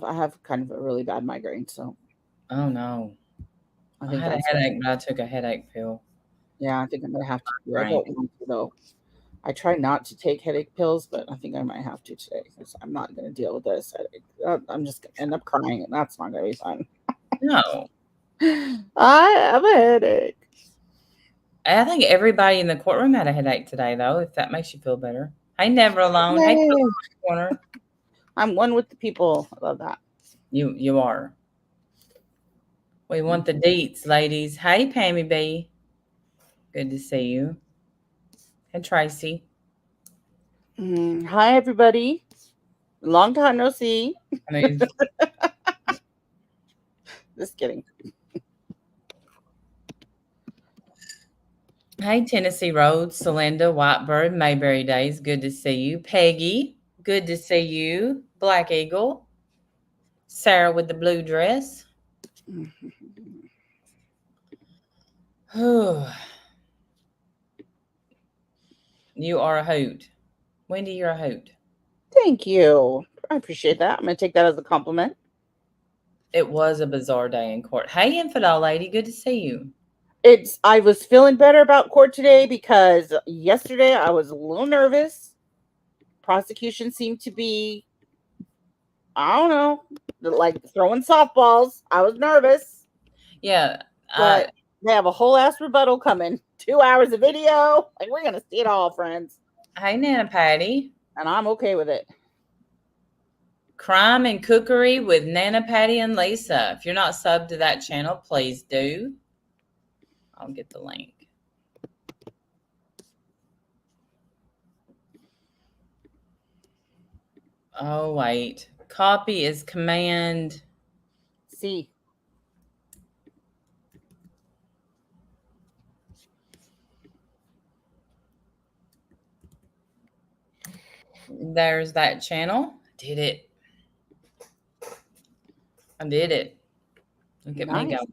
I have kind of a really bad migraine, so Oh no. I I think had a that's headache, but I took a headache pill. yeah, I think I'm gonna have to do. I Right. don't want to though. I try not to take headache pills, but I think I might have to today because I'm not going to deal with this headache. I'm just going to end up crying, and that's not going to be fun. No. I have a headache. I think everybody in the courtroom had a headache today, though, if that makes you feel better. Hey, Never Alone. Hey, Yay. Corner. I'm one with the people. I love that. You are. We want the deets, ladies. Hey, Pammy B. Good to see you. And Tracy. Hi, everybody. Long time no see. I mean, Just kidding. hey, Tennessee Road, Celinda, Whitebird, Mayberry Days. Good to see you. Peggy. Good to see you. Black Eagle. Sarah with the blue dress. You are a hoot. Wendy, you're a hoot. Thank you. I appreciate that. I'm going to take that as a compliment. It was a bizarre day in court. Hey, Infidel Lady. Good to see you. I was feeling better about court today because yesterday I was a little nervous. Prosecution seemed to be, I don't know, like throwing softballs. I was nervous. Yeah. But they have a whole ass rebuttal coming. 2 hours of video. Like, we're going to see it all, friends. Hey, Nana Patty. And I'm okay with it. Crime and Cookery with Nana Patty and Lisa. If you're not subbed to that channel, please do. I'll get the link. Oh, wait. Copy is Command C. There's that channel. Did it. I did it. Look at me go.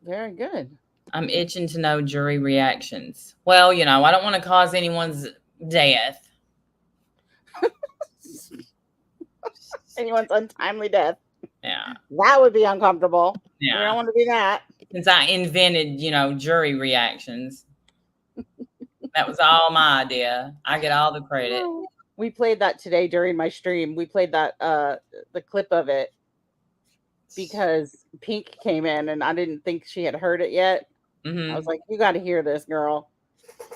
Very good. I'm itching to know jury reactions. Well, I don't want to cause anyone's death. Anyone's untimely death. Yeah. That would be uncomfortable. Yeah. We don't want to do that. Since I invented, jury reactions. That was all my idea. I get all the credit. We played that today during my stream. We played that the clip of it because Pink came in and I didn't think she had heard it yet. Mm-hmm. I was like, you got to hear this, girl.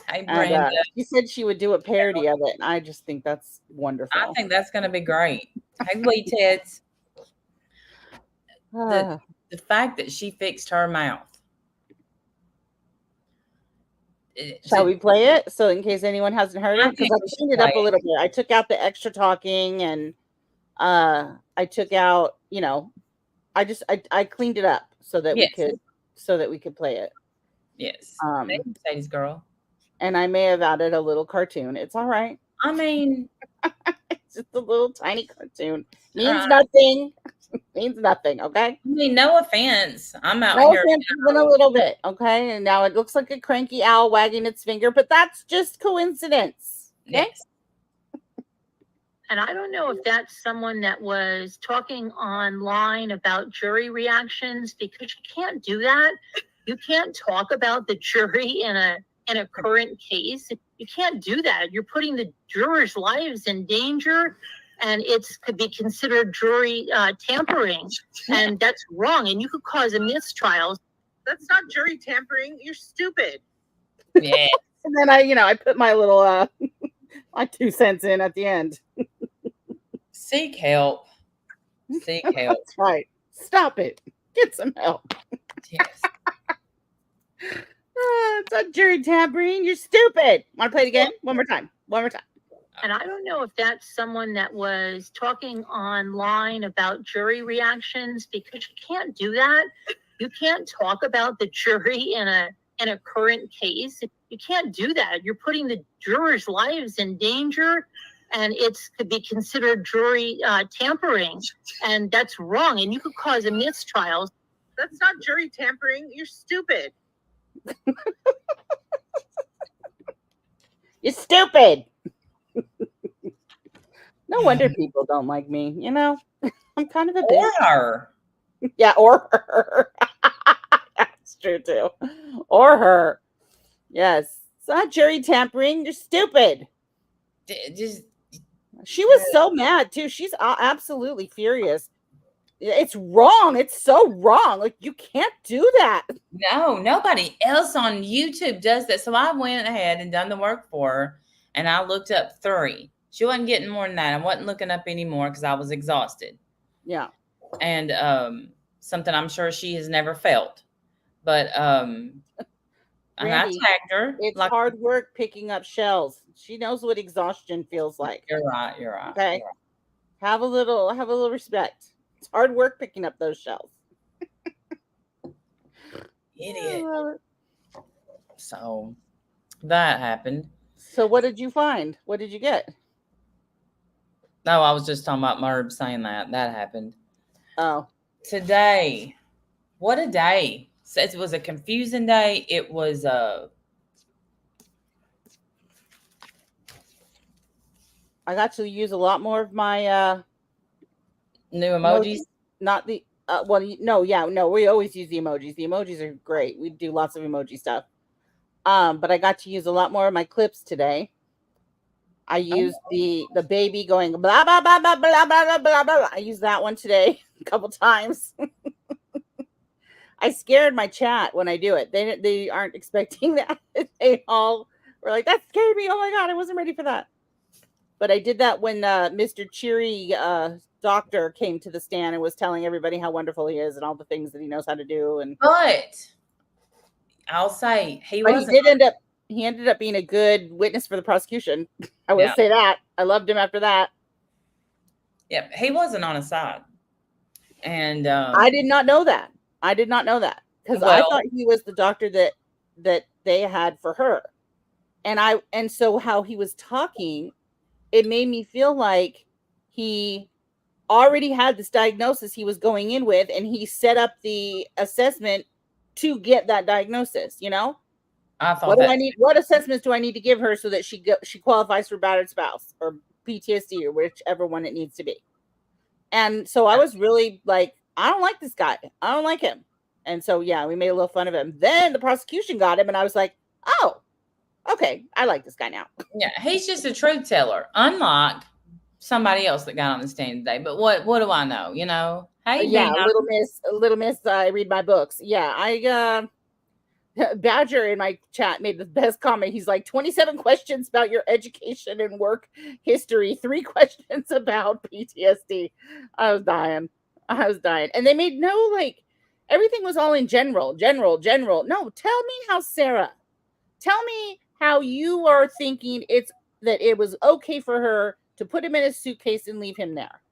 Hey, Brenda. And she said she would do a parody of it. And I just think that's wonderful. I think that's going to be great. Hey, Wee Teds. The fact that she fixed her mouth. Shall we play it? So in case anyone hasn't heard it, because I cleaned it up a little bit. I took out the extra talking and I took out, I cleaned it up so that we could play it. Yes. Mercedes girl. And I may have added a little cartoon. It's all right. I mean, it's just a little tiny cartoon. Means nothing. Means nothing, okay? I mean, no offense. I'm out here. No offense, even a little bit, okay? And now it looks like a cranky owl wagging its finger, but that's just coincidence. Okay? Yes. And I don't know if that's someone that was talking online about jury reactions, because you can't do that. You can't talk about the jury in a current case. You can't do that. You're putting the jurors' lives in danger, and it's could be considered jury tampering, and that's wrong. And you could cause a mistrial. That's not jury tampering. You're stupid. Yeah. And then I put my little my 2 cents in at the end. Seek help. Seek help. That's right. Stop it. Get some help. Yes. It's not jury tampering. You're stupid. Want to play it again? One more time. And I don't know if that's someone that was talking online about jury reactions, because you can't do that. You can't talk about the jury in a current case. You can't do that. You're putting the jurors' lives in danger, and it's could be considered jury tampering, and that's wrong. And you could cause a mistrial. That's not jury tampering. You're stupid. You're stupid. No wonder people don't like me, I'm I'm kind of a Or bitch. her. Yeah, or her. That's true too. Or her. Yes. It's not jury tampering. You're stupid. Just She was so mad too. She's absolutely furious. It's wrong. It's so wrong. Like, you can't do that. no, nobody else on YouTube does that. So I went ahead and done the work for her, and I looked up 3. She wasn't getting more than that. I wasn't looking up anymore because I was exhausted. Yeah. And something I'm sure she has never felt. But and I Randy, tagged her. it's like, hard work picking up shells. She knows what exhaustion feels like. You're right. You're right. Okay. You're right. Have a little respect. It's hard work picking up those shells. Idiot. So that happened. So what did you find? What did you get? No, I was just talking about Merb saying that. That happened. Oh. Today. What a day. It was a confusing day. It was I got to use a lot more of my new emojis. Not the no, we always use the emojis. The emojis are great. We do lots of emoji stuff. But I got to use a lot more of my clips today. I used the baby going blah blah blah blah blah blah blah blah. I used that one today a couple times. I scared my chat when I do it. They aren't expecting that. They all were like, "That scared me! Oh my god, I wasn't ready for that." But I did that when Mr. Cheery doctor came to the stand and was telling everybody how wonderful he is and all the things that he knows how to do. And but I'll say he ended up being a good witness for the prosecution. I will say that. I loved him after that. Yep, he wasn't on his side. And I did not know that. Because I thought he was the doctor that they had for her. And so how he was talking, it made me feel like he already had this diagnosis he was going in with, and he set up the assessment to get that diagnosis, you know? I thought what assessments do I need to give her so that she qualifies for battered spouse or PTSD or whichever one it needs to be? And so I was really like, I don't like this guy. I don't like him. And so, yeah, we made a little fun of him. Then the prosecution got him, and I was like, oh, okay, I like this guy now. Yeah, he's just a truth teller, unlike somebody else that got on the stand today. But what do I know? You know? Hey, yeah, little miss. I read my books. Yeah, Badger in my chat made the best comment. He's like, 27 questions about your education and work history, 3 questions about PTSD. I was dying. And they made everything was all in general. No, tell me how, Sarah. Tell me how you are thinking that it was okay for her to put him in a suitcase and leave him there.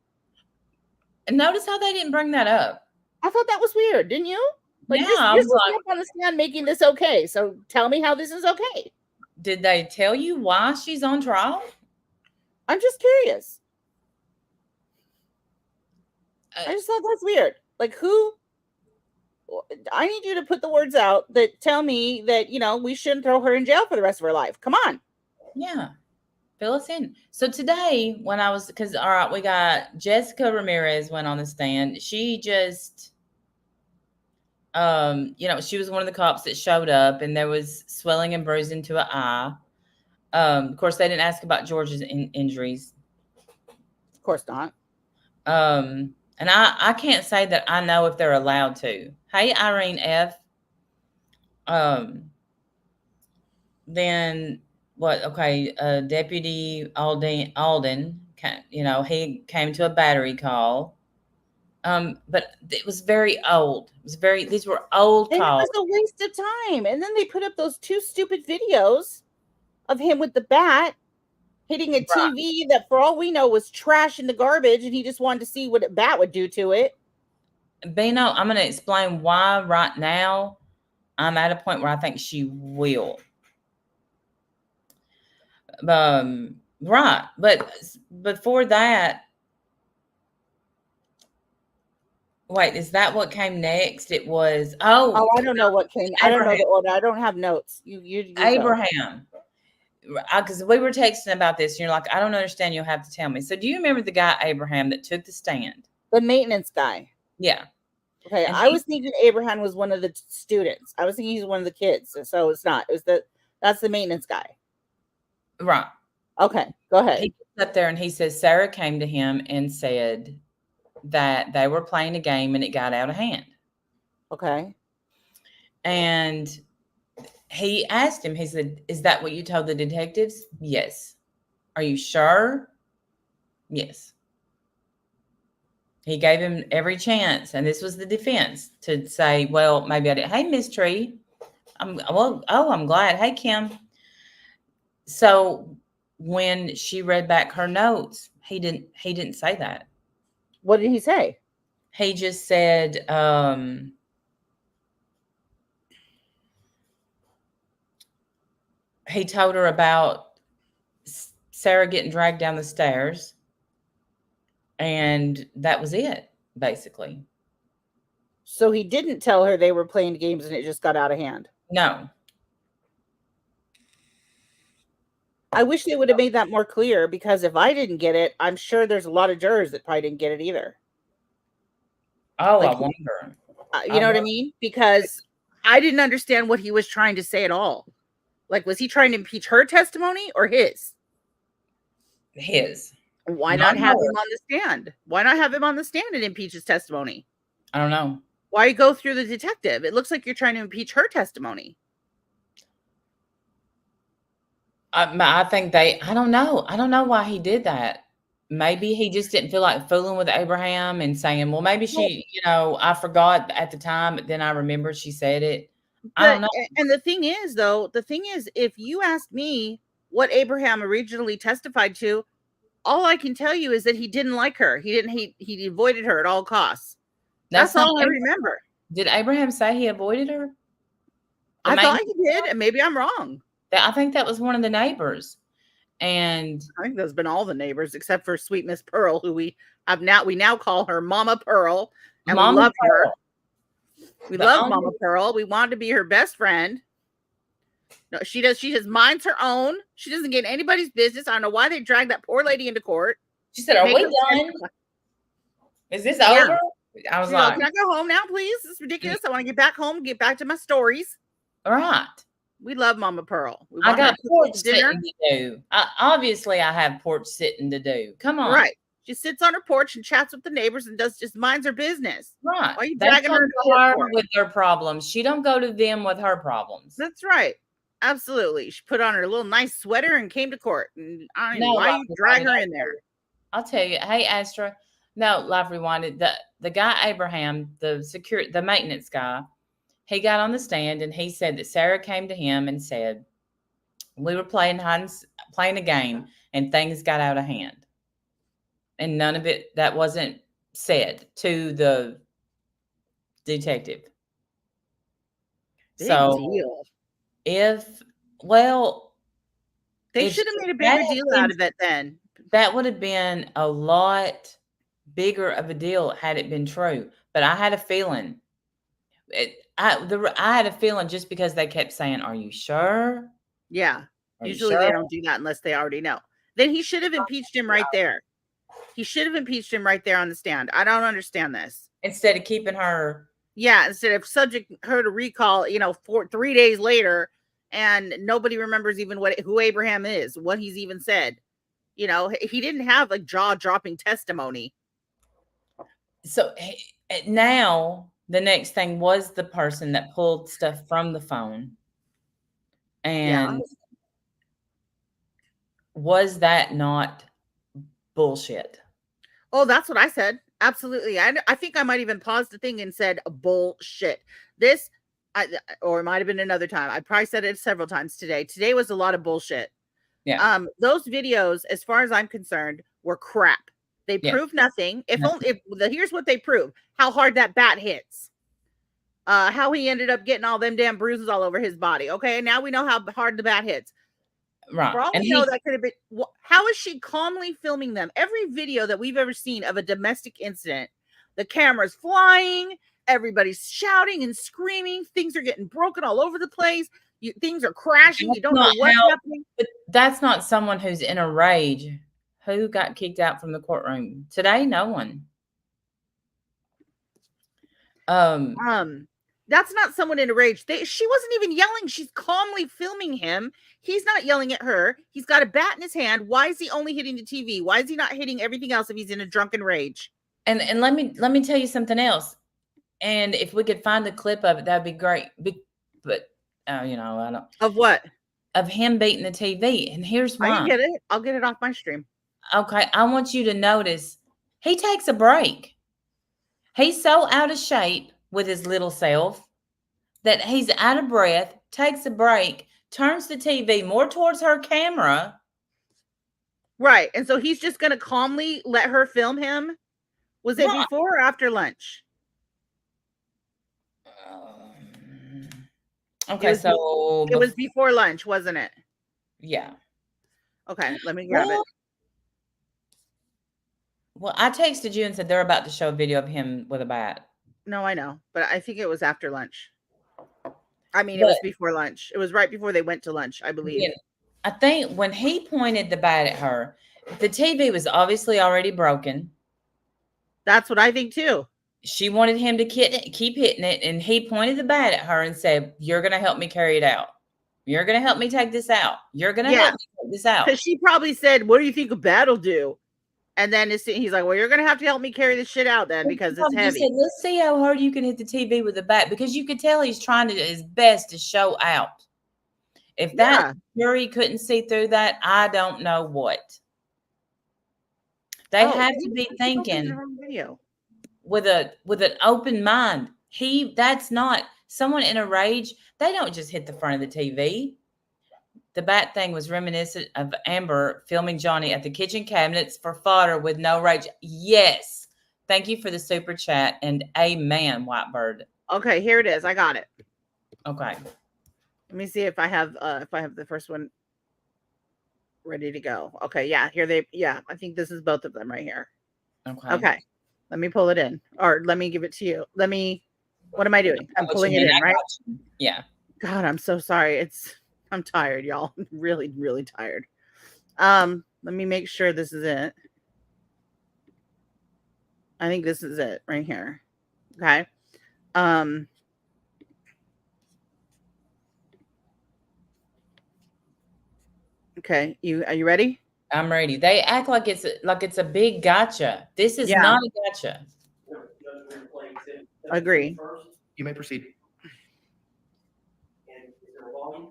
And notice how they didn't bring that up. I thought that was weird, didn't you? Like, yeah, you're sitting up on the stand making this okay. So tell me how this is okay. Did they tell you why she's on trial? I'm just curious. I just thought that's weird. Like, I need you to put the words out that tell me that, we shouldn't throw her in jail for the rest of her life. Come on. Yeah. Fill us in. So today when all right, we got Jessica Ramirez went on the stand. She just, she was one of the cops that showed up, and there was swelling and bruising to an eye. Of course, they didn't ask about George's injuries. Of course not. And I can't say that I know if they're allowed to. Hey, Irene F. Then what? Okay, Deputy Alden, he came to a battery call. But it was very old. These were old calls. It was a waste of time. And then they put up those 2 stupid videos of him with the bat hitting a TV that, for all we know, was trash in the garbage, and he just wanted to see what a bat would do to it. Bino, I'm going to explain why right now I'm at a point where I think she will. Right. But before that, wait, is that what came next? It was, I don't know what came. I don't know the order. I don't have notes. You Abraham. Because we were texting about this, and you're like, I don't understand. You'll have to tell me. So do you remember the guy, Abraham, that took the stand? The maintenance guy. Yeah. Okay, And I was thinking Abraham was one of the students. I was thinking he's one of the kids. So it's not. It was that's the maintenance guy. Right. Okay, go ahead. He gets up there and he says Sarah came to him and said that they were playing a game and it got out of hand. Okay. And he asked him, he said, "Is that what you told the detectives?" "Yes." "Are you sure?" "Yes." He gave him every chance, and this was the defense, to say, well, maybe I did. "Hey, Miss Tree, I'm glad. Hey, Kim." So when she read back her notes, he didn't say that. What did he say? He just said, he told her about Sarah getting dragged down the stairs, and that was it, basically. So he didn't tell her they were playing games and it just got out of hand. No. I wish they would have made that more clear, because if I didn't get it, I'm sure there's a lot of jurors that probably didn't get it either. Oh, Like, I wonder. You know what I mean? Because I didn't understand what he was trying to say at all. Like, was he trying to impeach her testimony or his? His. Why not have him on the stand? Why not have him on the stand and impeach his testimony? I don't know. Why go through the detective? It looks like you're trying to impeach her testimony. I think I don't know. I don't know why he did that. Maybe he just didn't feel like fooling with Abraham and saying, well, maybe she, I forgot at the time, but then I remembered she said it. I don't know. And the thing is, if you asked me what Abraham originally testified to, all I can tell you is that he didn't like her. He avoided her at all costs. That's all I remember. Did Abraham say he avoided her? I thought he did, and maybe I'm wrong. I think that was one of the neighbors. And I think that's been all the neighbors except for Sweet Miss Pearl, who we now call her Mama Pearl, and we love her. We love Mama Pearl. We want to be her best friend. No, she does. She just minds her own. She doesn't get anybody's business. I don't know why they dragged that poor lady into court. She said, "Are we done? Is this over?" I was like, "Can I go home now, please? This is ridiculous. I want to get back home, get back to my stories." All right. We love Mama Pearl. I got porch sitting to do. Obviously, I have porch sitting to do. Come on. Right. She sits on her porch and chats with the neighbors and just minds her business. Right. Why are you dragging her with their problems? She don't go to them with her problems. That's right. Absolutely. She put on her little nice sweater and came to court. And I don't know why you drag her in there. I'll tell you. Hey, Astra. No, Life Rewinded. The guy Abraham, the maintenance guy, he got on the stand and he said that Sarah came to him and said, we were playing a game and things got out of hand. And none of it, that wasn't said to the detective. Big deal. They should have made a bigger deal out of it then. That would have been a lot bigger of a deal had it been true. But I had a feeling. I had a feeling just because they kept saying, "Are you sure?" Yeah. Usually they don't do that unless they already know. Then he should have impeached him right there. He should have impeached him right there on the stand. I don't understand this. Instead of keeping her. Yeah, instead of subject her to recall, 3 days later, and nobody remembers even who Abraham is, what he's even said. He didn't have a jaw-dropping testimony. So now the next thing was the person that pulled stuff from the phone. And was that not bullshit? Oh, that's what I said. Absolutely. I think I might even paused the thing and said bullshit. Or it might have been another time. I probably said it several times today. Today was a lot of bullshit. Yeah. Those videos, as far as I'm concerned, were crap. They prove nothing. Here's what they prove: how hard that bat hits. How he ended up getting all them damn bruises all over his body. Okay, now we know how hard the bat hits. Right. For all we know, that could have been. How is she calmly filming them? Every video that we've ever seen of a domestic incident, the camera's flying, everybody's shouting and screaming, things are getting broken all over the place. Things are crashing. You don't know what's happening. But that's not someone who's in a rage. Who got kicked out from the courtroom today? No one. That's not someone in a rage. She wasn't even yelling. She's calmly filming him. He's not yelling at her. He's got a bat in his hand. Why is he only hitting the TV? Why is he not hitting everything else if he's in a drunken rage? And let me tell you something else. And if we could find a clip of it, that'd be great. But you know, I don't. Of what? Of him beating the TV. And here's why. I can get it. I'll get it off my stream. Okay, I want you to notice he takes a break. He's so out of shape with his little self that he's out of breath, takes a break, turns the TV more towards her camera. Right. And so he's just going to calmly let her film him. Was it before or after lunch? Okay, so it was before lunch, wasn't it? Yeah. Okay, let me grab it. Well, I texted you and said they're about to show a video of him with a bat. No, I know, but I think it was after lunch. I mean, it was before lunch. It was right before they went to lunch, I believe. Yeah, I think when he pointed the bat at her, the TV was obviously already broken. That's what I think too. She wanted him to keep hitting it, and he pointed the bat at her and said, "You're going to help me carry it out. You're going to help me take this out. You're going to help me take this out." Because she probably said, "What do you think a bat will do?" And then he's like, "Well, you're going to have to help me carry this shit out then because it's heavy." Said, "Let's see how hard you can hit the TV with the bat," because you could tell he's trying to do his best to show out. If that jury couldn't see through that, I don't know what. They have to be thinking with an open mind. That's not someone in a rage. They don't just hit the front of the TV. The bat thing was reminiscent of Amber filming Johnny at the kitchen cabinets for fodder with no rage. Yes. Thank you for the super chat and amen, Whitebird. Okay, here it is. I got it. Okay. Let me see if I have the first one ready to go. Okay, yeah, I think this is both of them right here. Okay. Let me pull it in, or let me give it to you. What am I doing? I'm pulling it in, right? Yeah. God, I'm so sorry. I'm tired, y'all. I'm really, really tired. Let me make sure this is it. I think this is it right here. Okay. Okay, are you ready? I'm ready. They act like it's a big gotcha. This is not a gotcha. Agree. You may proceed. And is there a volume?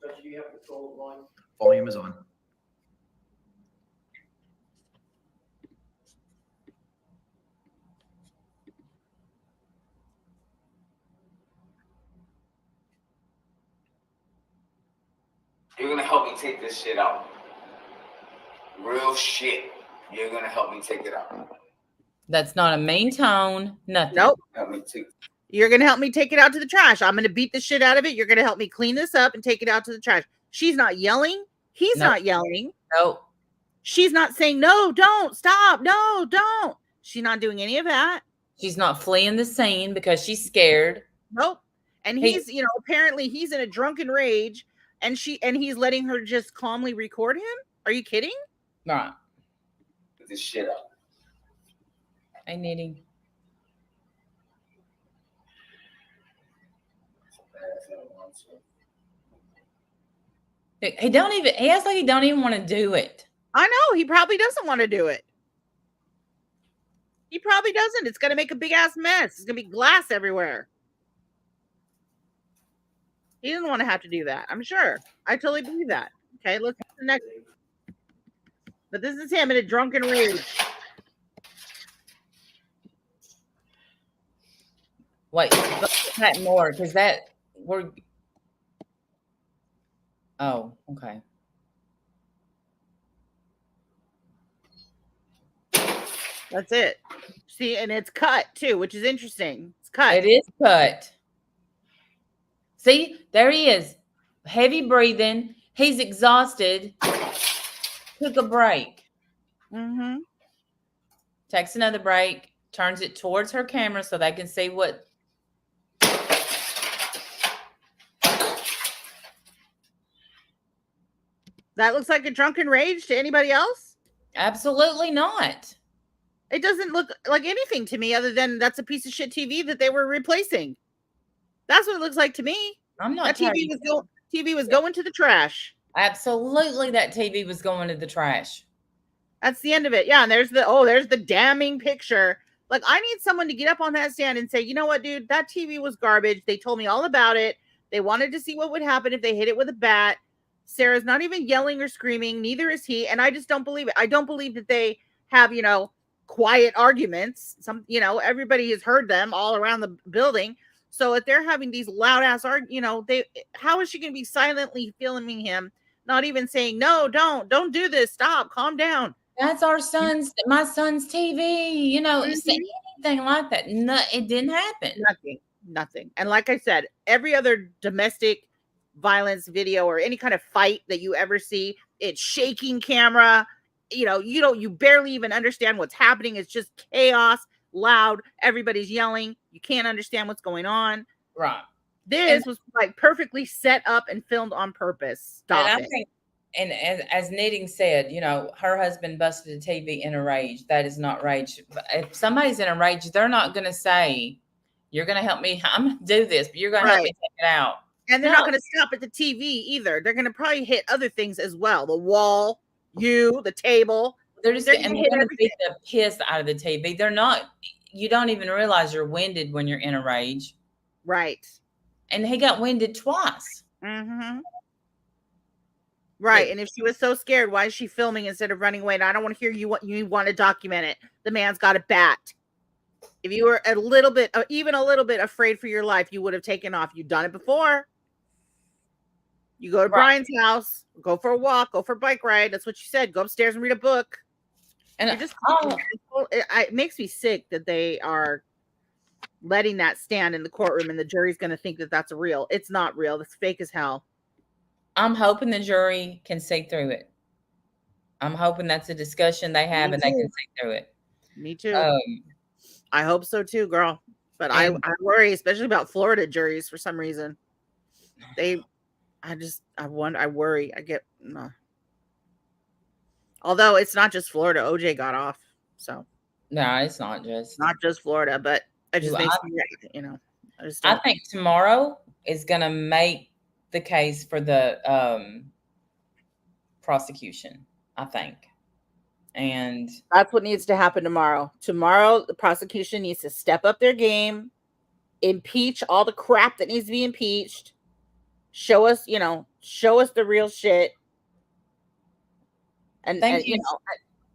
Do you have control of volume? Volume is on. You're gonna help me take this shit out. Real shit. You're gonna help me take it out. That's not a mean tone. Nothing. Nope. Help me take. You're gonna help me take it out to the trash. I'm gonna beat the shit out of it. You're gonna help me clean this up and take it out to the trash. She's not yelling. He's not yelling. Nope. She's not saying, "No, don't stop. No, don't." She's not doing any of that. She's not fleeing the scene because she's scared. Nope. And he's, apparently he's in a drunken rage, and he's letting her just calmly record him. Are you kidding? Right. Put this shit up. Hey, Nitty. He acts like he don't even want to do it. I know. He probably doesn't want to do it. He probably doesn't. It's going to make a big ass mess. It's going to be glass everywhere. He doesn't want to have to do that. I'm sure. I totally believe that. Okay, let's the next. But this is him in a drunken rage. Wait, that more because we're. Oh, okay. That's it. See, and it's cut too, which is interesting. It's cut. It is cut. See, there he is. Heavy breathing. He's exhausted. Took a break. Mm-hmm. Takes another break. Turns it towards her camera so they can see what. That looks like a drunken rage to anybody else? Absolutely not. It doesn't look like anything to me other than that's a piece of shit TV that they were replacing. That's what it looks like to me. I'm not That tired. TV was going to the trash. Absolutely, that TV was going to the trash. That's the end of it. Yeah, and there's the damning picture. Like, I need someone to get up on that stand and say, you know what, dude, that TV was garbage. They told me all about it. They wanted to see what would happen if they hit it with a bat. Sarah's not even yelling or screaming. Neither is he. And I just don't believe it. I don't believe that they have, quiet arguments. Everybody has heard them all around the building. So if they're having these loud ass how is she going to be silently filming him? Not even saying, no, don't do this. Stop, calm down. That's my son's TV, anything like that. No, it didn't happen. Nothing. And like I said, every other domestic violence video or any kind of fight that you ever see, it's shaking camera. You barely even understand what's happening. It's just chaos, loud. Everybody's yelling. You can't understand what's going on. Right. This was like perfectly set up and filmed on purpose. Stop it. And as Knitting said, her husband busted a TV in a rage. That is not rage. If somebody's in a rage, they're not going to say, you're going to help me. I'm going to do this, but you're going to help me take it out. And they're not going to stop at the TV either. They're going to probably hit other things as well. The wall, the table. They're going to beat the piss out of the TV. They're not, you don't even realize you're winded when you're in a rage. Right. And he got winded twice. Mm-hmm. Right. And if she was so scared, why is she filming instead of running away? And I don't want to hear you want to document it. The man's got a bat. If you were even a little bit afraid for your life, you would have taken off. You've done it before. You go to Brian's house, go for a walk, go for a bike ride. That's what you said. Go upstairs and read a book. And it makes me sick that they are letting that stand in the courtroom and the jury's going to think that that's real. It's not real. It's fake as hell. I'm hoping the jury can see through it. I'm hoping that's a discussion they have and they can see through it. Me too. I hope so too, girl. But I worry, especially about Florida juries for some reason. I worry. Although it's not just Florida. OJ got off. So no, it's not just Florida, but it just makes me, I think tomorrow is going to make the case for the prosecution, I think. And that's what needs to happen tomorrow. Tomorrow, the prosecution needs to step up their game, impeach all the crap that needs to be impeached, show us the real shit. And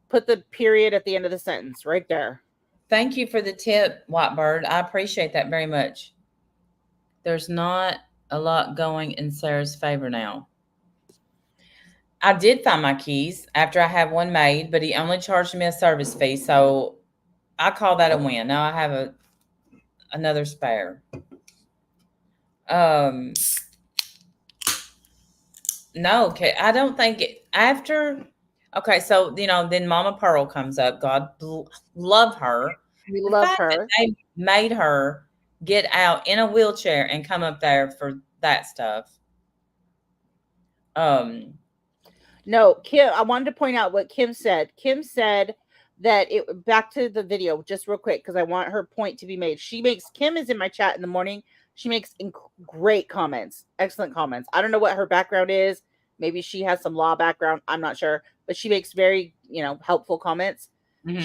put the period at the end of the sentence right there. Thank you for the tip, Whitebird. I appreciate that very much. There's not a lot going in Sarah's favor now. I did find my keys after I had one made, but he only charged me a service fee, so I call that a win. Now I have another spare. No, okay. I don't think it after. Okay, so then Mama Pearl comes up. God love her. We love her. They made her get out in a wheelchair and come up there for that stuff. No, Kim, I wanted to point out what Kim said. Kim said that back to the video just real quick because I want her point to be made. Kim is in my chat in the morning. She makes great comments, excellent comments. I don't know what her background is. Maybe she has some law background. I'm not sure, but she makes very, helpful comments. Mm-hmm.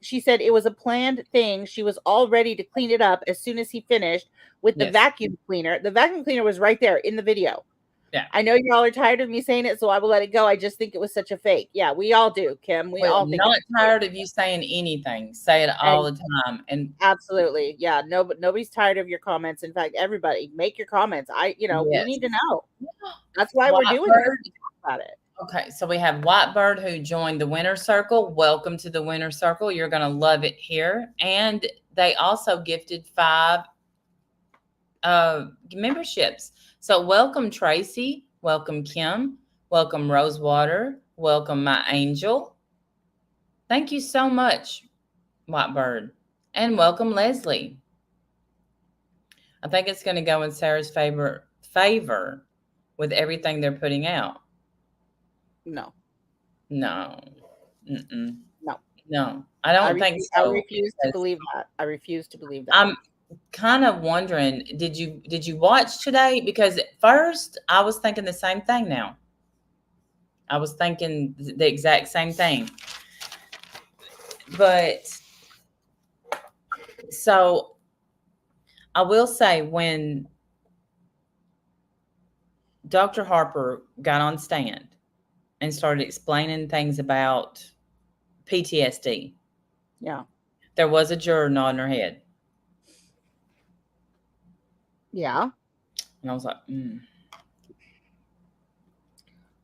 She said it was a planned thing. She was all ready to clean it up as soon as he finished with the vacuum cleaner. The vacuum cleaner was right there in the video. Yeah. I know y'all are tired of me saying it, so I will let it go. I just think it was such a fake. Yeah, we all do, Kim. We all think not tired of you saying anything. Say it all the time. And absolutely. Yeah, nobody's tired of your comments. In fact, everybody make your comments. We need to know. That's why we're doing it. About it. Okay, so we have Whitebird who joined the Winner Circle. Welcome to the Winner Circle. You're going to love it here. And they also gifted 5 memberships. So welcome, Tracy. Welcome, Kim. Welcome, Rosewater. Welcome, my angel. Thank you so much, Whitebird. And welcome, Leslie. I think it's going to go in Sarah's favor with everything they're putting out. No. Mm-mm. No. No, I don't think so. I refuse to believe that. I refuse to believe that. I'm kind of wondering, did you watch today? Because at first I was thinking the same thing now. I was thinking the exact same thing. But so I will say, when Dr. Harper got on stand and started explaining things about PTSD, Yeah. there was a juror nodding her head. Yeah. And I was like,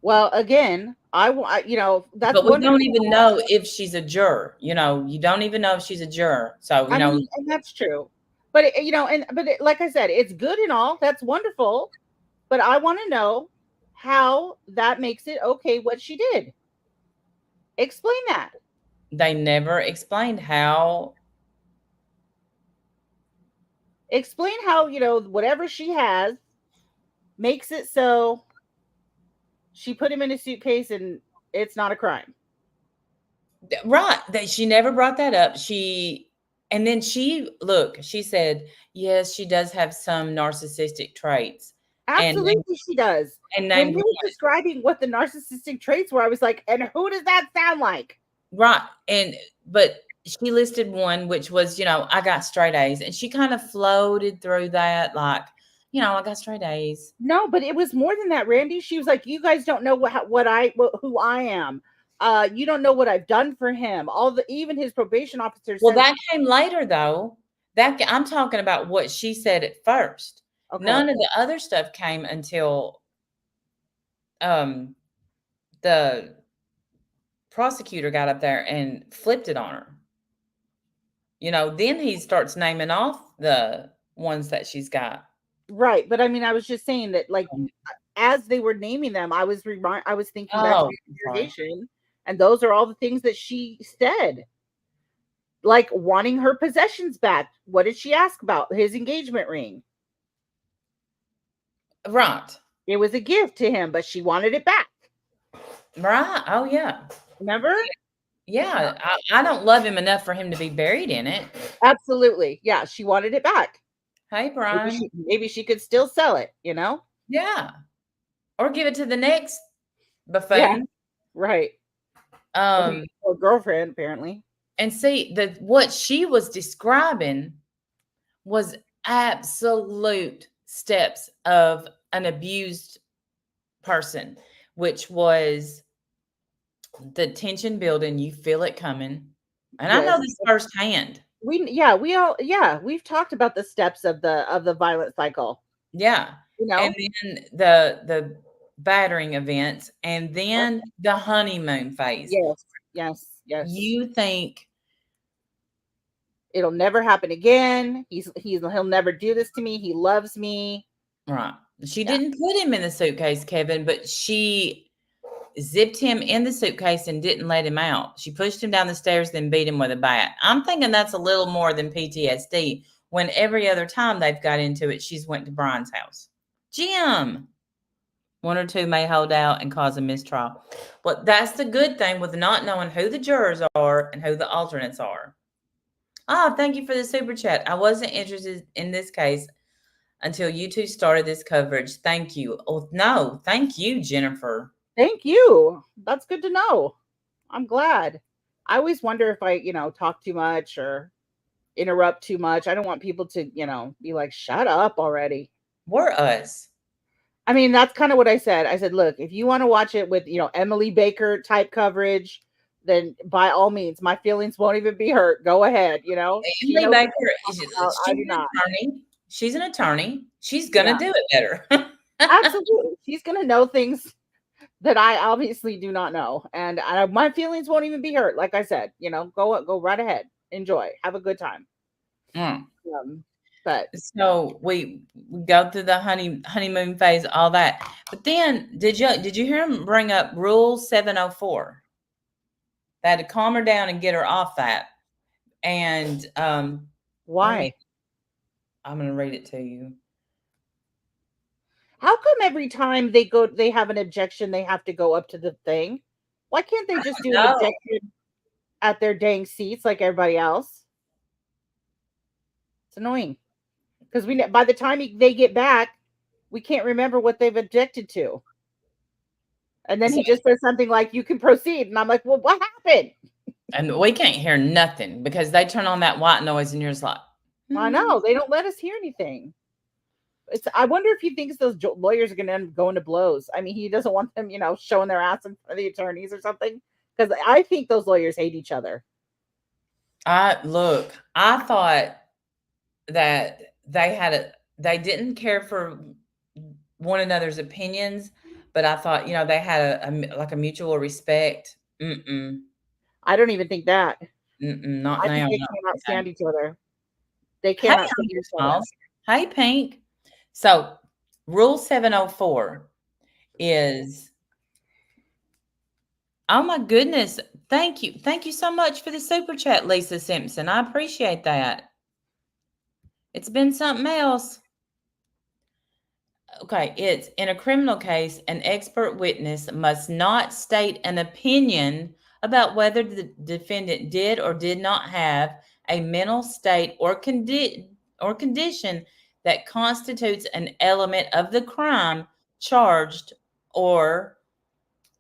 Well, again, that's but we don't wonderful. even know if she's a juror. You don't even know if she's a juror. So, I mean, and that's true. But like I said, it's good and all. That's wonderful. But I want to know how that makes it okay what she did. Explain that. They never explained how. Explain how, whatever she has makes it so she put him in a suitcase and it's not a crime. Right. She never brought that up. And then she said, yes, she does have some narcissistic traits. Absolutely, she does. And when you were describing what the narcissistic traits were, I was like, and who does that sound like? Right. But she listed one, which was, I got straight A's. And she kind of floated through that like, I got straight A's. No, but it was more than that, Randy. She was like, you guys don't know who I am. You don't know what I've done for him. Even his probation officer. Well, that came later, though. I'm talking about what she said at first. Okay. None of the other stuff came until the prosecutor got up there and flipped it on her. Then he starts naming off the ones that she's got. Right, but I mean, I was just saying that, like, as they were naming them, I was thinking back to the interrogation, and those are all the things that she said, like wanting her possessions back. What did she ask about? His engagement ring. Right. It was a gift to him, but she wanted it back. Right. Oh yeah. Remember? Yeah. I don't love him enough for him to be buried in it. Absolutely. Yeah. She wanted it back. Hey, Brian. Maybe she could still sell it, Yeah. Or give it to the next buffoon. Yeah. Right. Or girlfriend, apparently. And see, what she was describing was absolute steps of an abused person, which was the tension building. You feel it coming. And yes. I know this firsthand. We've talked about the steps of the violent cycle. Yeah. And then the battering events, and then the honeymoon phase. Yes. You think it'll never happen again. He'll never do this to me. He loves me. Right. She didn't put him in the suitcase, Kevin, but she zipped him in the suitcase and didn't let him out. She pushed him down the stairs, then beat him with a bat. I'm thinking that's a little more than PTSD, when every other time they've got into it, she's went to Brian's house. Jim. One or two may hold out and cause a mistrial. But that's the good thing with not knowing who the jurors are and who the alternates are. Thank you for the super chat. I wasn't interested in this case until you two started this coverage. Thank you. Oh, no. Thank you, Jennifer. Thank you. That's good to know. I'm glad. I always wonder if I, talk too much or interrupt too much. I don't want people to, be like, shut up already. We're us. I mean, that's kind of what I said. I said, look, if you want to watch it with, Emily Baker type coverage, then by all means, my feelings won't even be hurt. Go ahead, Emily Baker, she's an attorney. She's going to do it better. Absolutely. She's going to know things that I obviously do not know. And my feelings won't even be hurt. Like I said, go right ahead. Enjoy. Have a good time. But so we go through the honeymoon phase, all that. But then did you hear him bring up Rule 704? They had to calm her down and get her off that. And why? I'm going to read it to you. How come every time they have an objection, they have to go up to the thing? Why can't they just do an objection? at their dang seats like everybody else. It's annoying because by the time they get back, we can't remember what they've objected to. And then he just says something like, "You can proceed," and I'm like, "Well, what happened?" And we can't hear nothing because they turn on that white noise, and you're just like, I know they don't let us hear anything. I wonder if he thinks those lawyers are going to end up going to blows. I mean, he doesn't want them, showing their ass in front of the attorneys or something. Because I think those lawyers hate each other. I thought that they didn't care for one another's opinions, but I thought, they had a mutual respect. I don't even think that. Not I now. think they cannot stand each other. They cannot stand each other. Hey, Pink. So, Rule 704 is, oh my goodness. Thank you. Thank you so much for the super chat, Lisa Simpson. I appreciate that. It's been something else. Okay, it's in a criminal case, an expert witness must not state an opinion about whether the defendant did or did not have a mental state or condition that constitutes an element of the crime charged or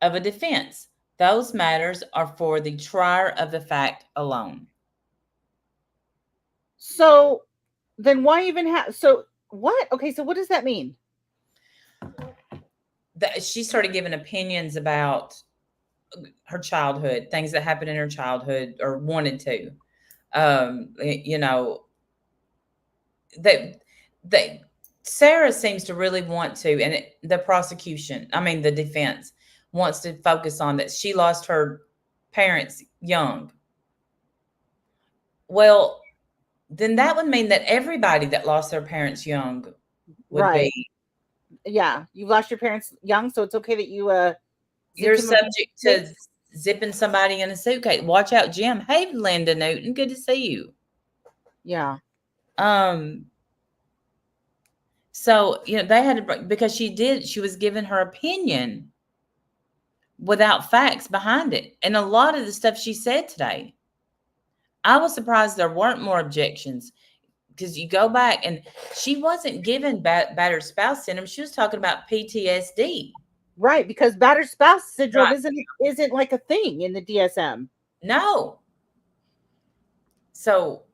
of a defense. Those matters are for the trier of the fact alone. So then why even have, so what? Okay, so what does that mean? She started giving opinions about her childhood, things that happened in her childhood or wanted to. Sarah seems to really want to, and the defense wants to focus on that she lost her parents young. Well, then that would mean that everybody that lost their parents young would be. Yeah, you lost your parents young, so it's okay that you're subject to zipping somebody in a suitcase. Watch out, Jim. Hey, Linda Newton, good to see you. Yeah. So, they had to, because she was giving her opinion without facts behind it. And a lot of the stuff she said today, I was surprised there weren't more objections, because you go back and she wasn't given battered spouse syndrome. She was talking about PTSD. Right, because battered spouse syndrome isn't like a thing in the DSM. No. So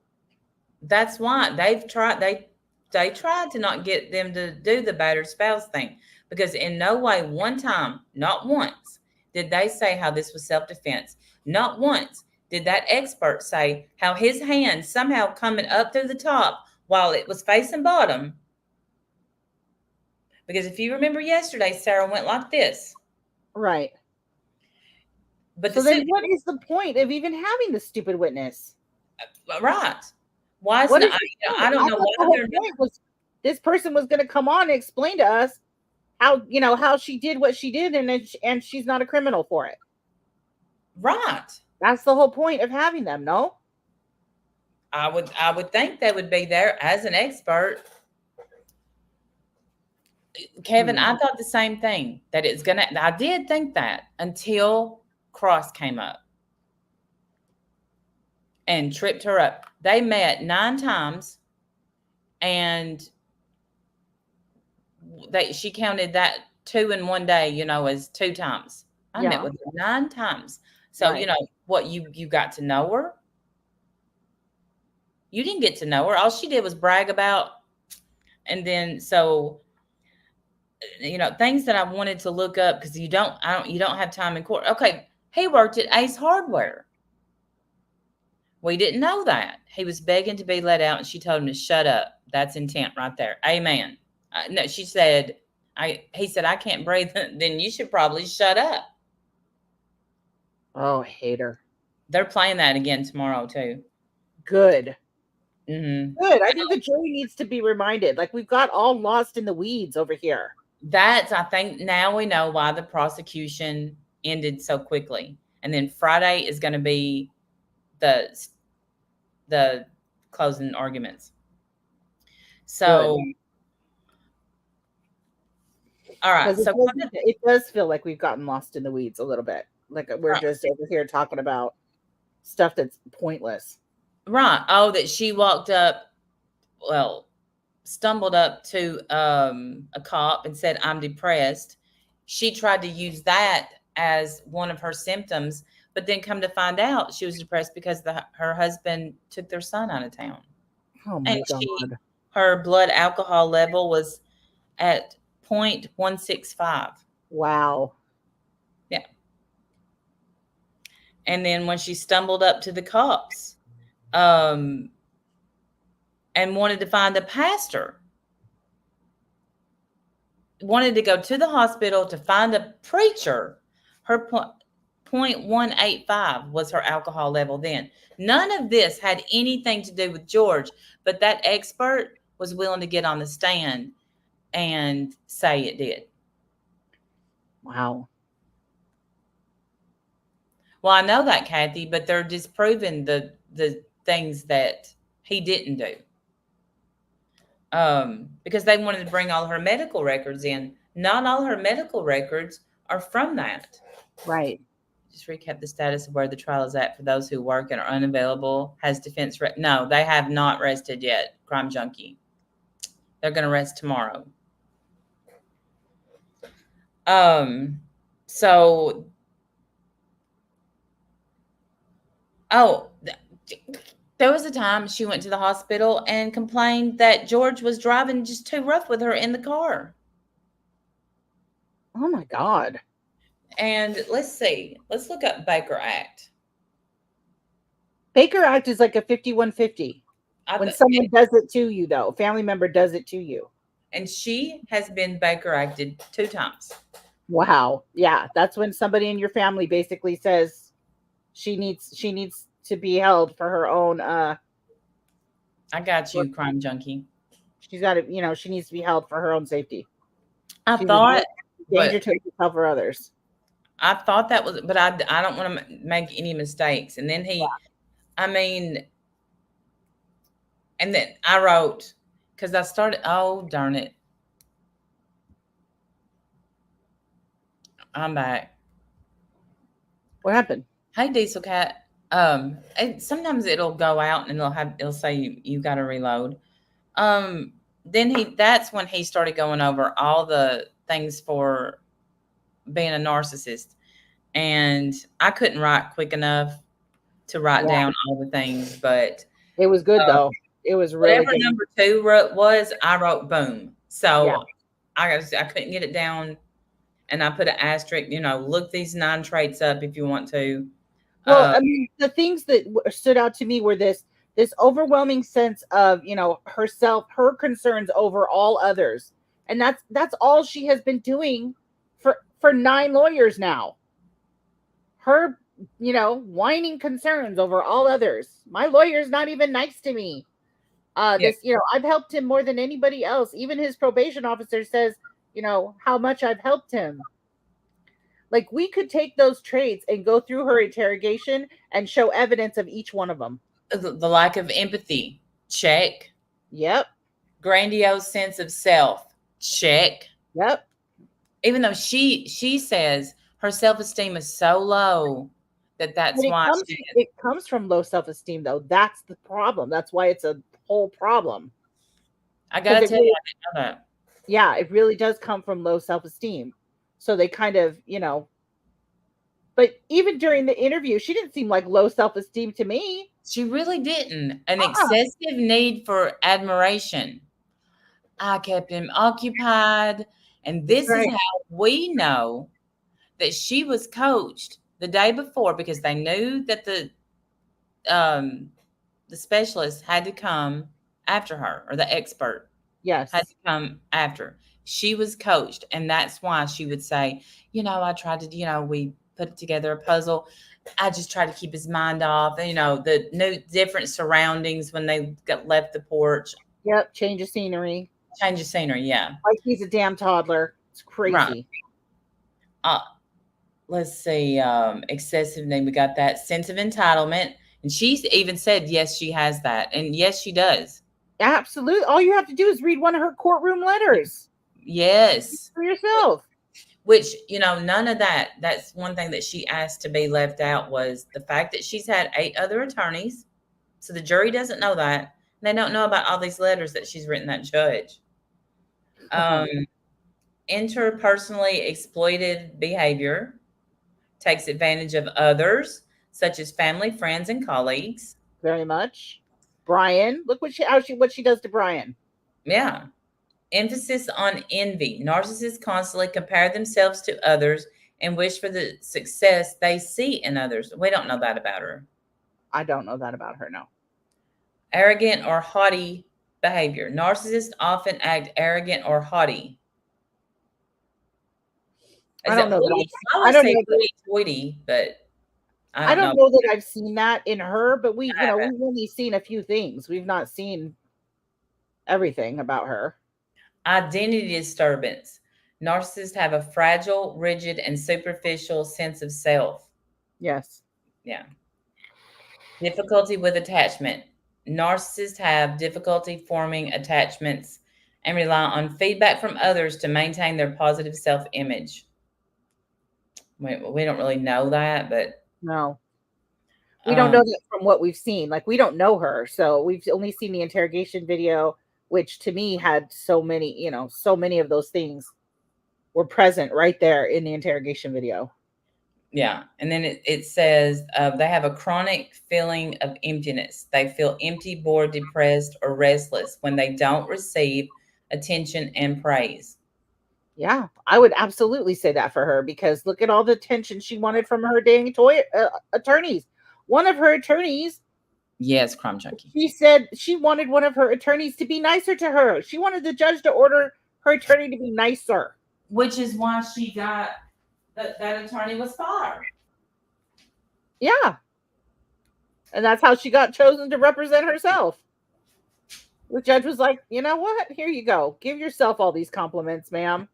that's why they tried to not get them to do the battered spouse thing, because in no way, one time, not once, did they say how this was self-defense. Not once did that expert say how his hand somehow coming up through the top while it was facing bottom. Because if you remember yesterday, Sarah went like this. Right. But so then what is the point of even having the stupid witness? Right. Why is it? I don't know why this person was going to come on and explain to us how she did what she did, and she's not a criminal for it. Right. That's the whole point of having them, no? I would think they would be there as an expert. Kevin, I thought the same thing, that I did think that until Cross came up and tripped her up. They met 9 times, and she counted that 2 in one day, as 2 times. I met with her 9 times. So, what, you got to know her? You didn't get to know her. All she did was brag about, and then things that I wanted to look up, because you don't have time in court. Okay, he worked at Ace Hardware. We didn't know that. He was begging to be let out, and she told him to shut up. That's intent right there. Amen. No, she said, he said, I can't breathe. Then you should probably shut up. Oh, hater. They're playing that again tomorrow too. Good. Mm-hmm. Good. I think the jury needs to be reminded. Like, we've got all lost in the weeds over here. I think now we know why the prosecution ended so quickly. And then Friday is going to be the closing arguments. So, good. All right. So it does feel like we've gotten lost in the weeds a little bit. Like we're just over here talking about stuff that's pointless. Right. Oh, that she stumbled up to a cop and said, "I'm depressed." She tried to use that as one of her symptoms, but then come to find out she was depressed because her husband took their son out of town. Oh my God. Her blood alcohol level was at 0.165. Wow. Yeah. And then when she stumbled up to the cops, and wanted to find the pastor, wanted to go to the hospital to find a preacher, her 0.185 was her alcohol level then. None of this had anything to do with George, but that expert was willing to get on the stand and say it did. Wow. Well, I know that, Kathy, but they're disproving the things that he didn't do. Because they wanted to bring all her medical records in. Not all her medical records are from that. Right. Just recap the status of where the trial is at for those who work and are unavailable. Has defense no, they have not rested yet, Crime Junkie. They're going to rest tomorrow. There was a time she went to the hospital and complained that George was driving just too rough with her in the car. Oh my God. And let's see. Let's look up Baker Act. Baker Act is like a 5150. When someone does it to you, though, family member does it to you. And she has been Baker Acted 2 times. Wow. Yeah. That's when somebody in your family basically says she needs to be held for her own. I got you, Crime Junkie. She's got to, she needs to be held for her own safety. I thought danger to herself or others. I thought that was, but I don't want to make any mistakes. And then and then I wrote, because I started, oh, darn it. I'm back. What happened? Hey, Diesel Cat. And sometimes it'll go out and it'll say you got to reload. That's when he started going over all the things for being a narcissist. And I couldn't write quick enough to write down all the things, but it was good though. It was really whatever good. number 2 was, I wrote boom. So I couldn't get it down, and I put an asterisk. Look these 9 traits up if you want to. Well, I mean, the things that stood out to me were this overwhelming sense of herself, her concerns over all others, and that's all she has been doing for 9 lawyers now. Her, whining concerns over all others. My lawyer's not even nice to me. I've helped him more than anybody else. Even his probation officer says, how much I've helped him. Like, we could take those traits and go through her interrogation and show evidence of each one of them. The lack of empathy, check. Yep. Grandiose sense of self, check. Yep. Even though she says her self-esteem is so low that's why it comes from low self-esteem, though. That's the problem. That's why it's a whole problem. I gotta tell you, I didn't know that. Yeah, it really does come from low self-esteem. So they kind of, but even during the interview, she didn't seem like low self-esteem to me. She really didn't. An excessive need for admiration. I kept him occupied. And this is how we know that she was coached the day before, because they knew that the specialist had to come after her, or the expert had to come after. She was coached, and that's why she would say, I tried to, we put together a puzzle. I just tried to keep his mind off, the new different surroundings when they left the porch. Yep, change of scenery. Yeah. Like he's a damn toddler. It's crazy. Right. Let's see. Excessive need. We got that sense of entitlement. And she's even said, yes, she has that. And yes, she does. Absolutely. All you have to do is read one of her courtroom letters. Yes. For yourself. Which, none of that. That's one thing that she asked to be left out was the fact that she's had 8 other attorneys. So the jury doesn't know that. They don't know about all these letters that she's written that judge. Interpersonally exploited behavior, takes advantage of others, such as family, friends, and colleagues. Very much. Brian, look what she does to Brian. Yeah. Emphasis on envy. Narcissists constantly compare themselves to others and wish for the success they see in others. We don't know that about her. I don't know that about her, no. Arrogant or haughty behavior. Narcissists often act arrogant or haughty. I don't know that I don't know hoity, but I don't know that I've seen that in her, but we've only seen a few things. We've not seen everything about her. Identity disturbance. Narcissists have a fragile, rigid, and superficial sense of self. Yes. Yeah. Difficulty with attachment. Narcissists have difficulty forming attachments and rely on feedback from others to maintain their positive self-image. We don't really know that, but no. We don't know that from what we've seen. Like, we don't know her. So we've only seen the interrogation video, which to me had so many of those things were present right there in the interrogation video. Yeah. And then it says they have a chronic feeling of emptiness. They feel empty, bored, depressed, or restless when they don't receive attention and praise. Yeah, I would absolutely say that for her, because look at all the attention she wanted from her dang attorneys. One of her attorneys. Yes, crime junkie. She said she wanted one of her attorneys to be nicer to her. She wanted the judge to order her attorney to be nicer. Which is why she got that attorney was fired. Yeah. And that's how she got chosen to represent herself. The judge was like, you know what? Here you go. Give yourself all these compliments, ma'am.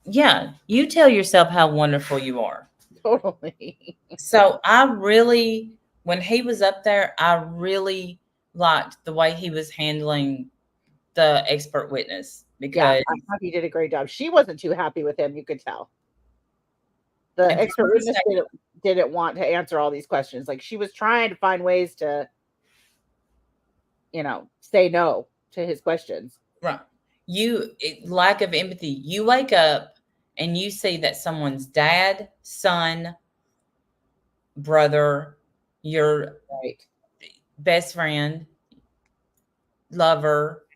Yeah. You tell yourself how wonderful you are. Totally. So when he was up there, I really liked the way he was handling the expert witness, because I thought he did a great job. She wasn't too happy with him, you could tell. The expert witness didn't want to answer all these questions. Like, she was trying to find ways to, say no to his questions. Right. Lack of empathy. You wake up and you see that someone's dad, son, brother, your best friend, lover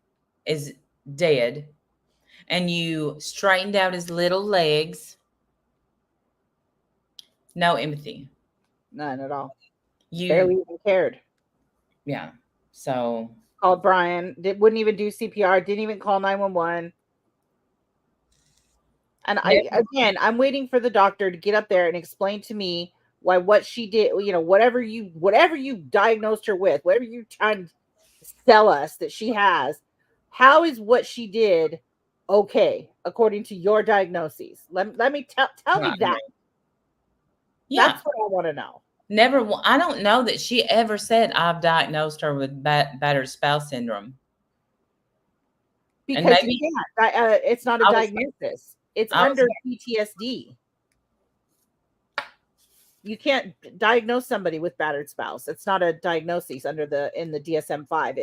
is dead, and you straightened out his little legs. No empathy. None at all. You barely even cared. Yeah. So called Brian, wouldn't even do CPR, didn't even call 911. And I'm waiting for the doctor to get up there and explain to me why what she did, whatever you diagnosed her with, whatever you're trying to sell us that she has, how is what she did okay according to your diagnoses? Let me tell me that. Yeah. That's what I want to know. I don't know that she ever said I've diagnosed her with battered spouse syndrome. Because you can't. It's not a diagnosis. It's under PTSD. You can't diagnose somebody with battered spouse. It's not a diagnosis in the DSM-5.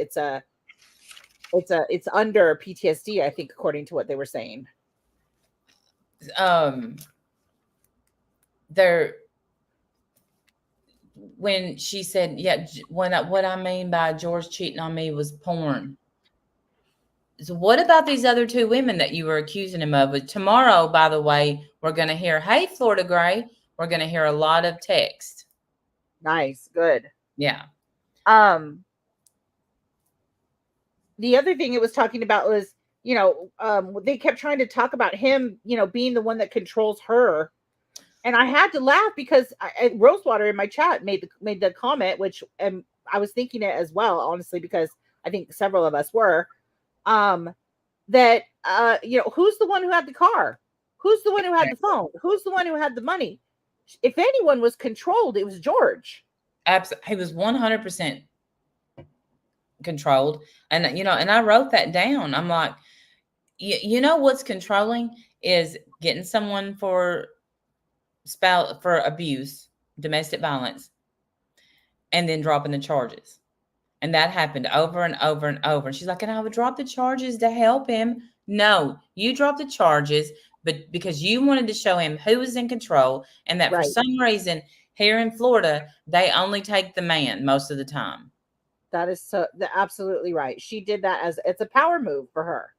It's under PTSD, I think, according to what they were saying. When she said, yeah, what I mean by George cheating on me was porn. So what about these other 2 women that you were accusing him of? Tomorrow, by the way, we're going to hear, hey, Florida Gray, we're going to hear a lot of text. Nice. Good. Yeah. The other thing it was talking about was, they kept trying to talk about him, being the one that controls her. And I had to laugh because Rosewater in my chat made the comment, which I was thinking it as well, honestly, because I think several of us were, that, who's the one who had the car? Who's the one who had the phone? Who's the one who had the money? If anyone was controlled, it was George. Absolutely. He was 100% controlled. And, and I wrote that down. I'm like, what's controlling is getting someone for abuse, domestic violence, and then dropping the charges. And that happened over and over and over. And she's like, and I would drop the charges to help him. No, you dropped the charges, but because you wanted to show him who was in control, and that for some reason here in Florida, they only take the man most of the time. That is absolutely right. She did that as it's a power move for her.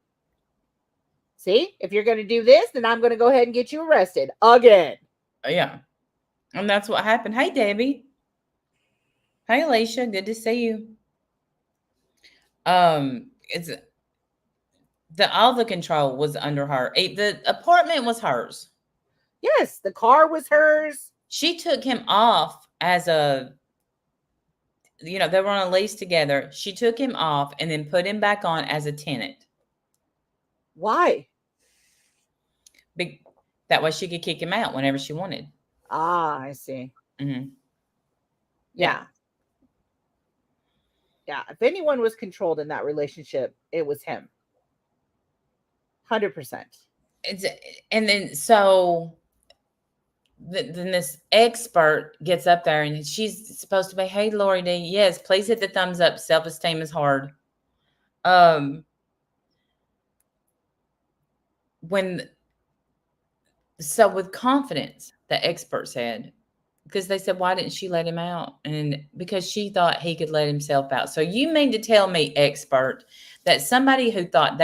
See, if you're going to do this, then I'm going to go ahead and get you arrested again. Yeah. And that's what happened. Hey, Debbie. Hey, Alicia. Good to see you. It's all the control was under her. The apartment was hers. Yes, the car was hers. She took him off as they were on a lease together. She took him off and then put him back on as a tenant. Why? That way she could kick him out whenever she wanted. Ah, I see. Mm-hmm. Yeah. Yeah. If anyone was controlled in that relationship, it was him. 100%. And then so then this expert gets up there and she's supposed to be, hey, Lori D, yes, please hit the thumbs up. Self-esteem is hard. With confidence, the expert said, because they said, why didn't she let him out? And because she thought he could let himself out. So you mean to tell me, expert, that somebody who thought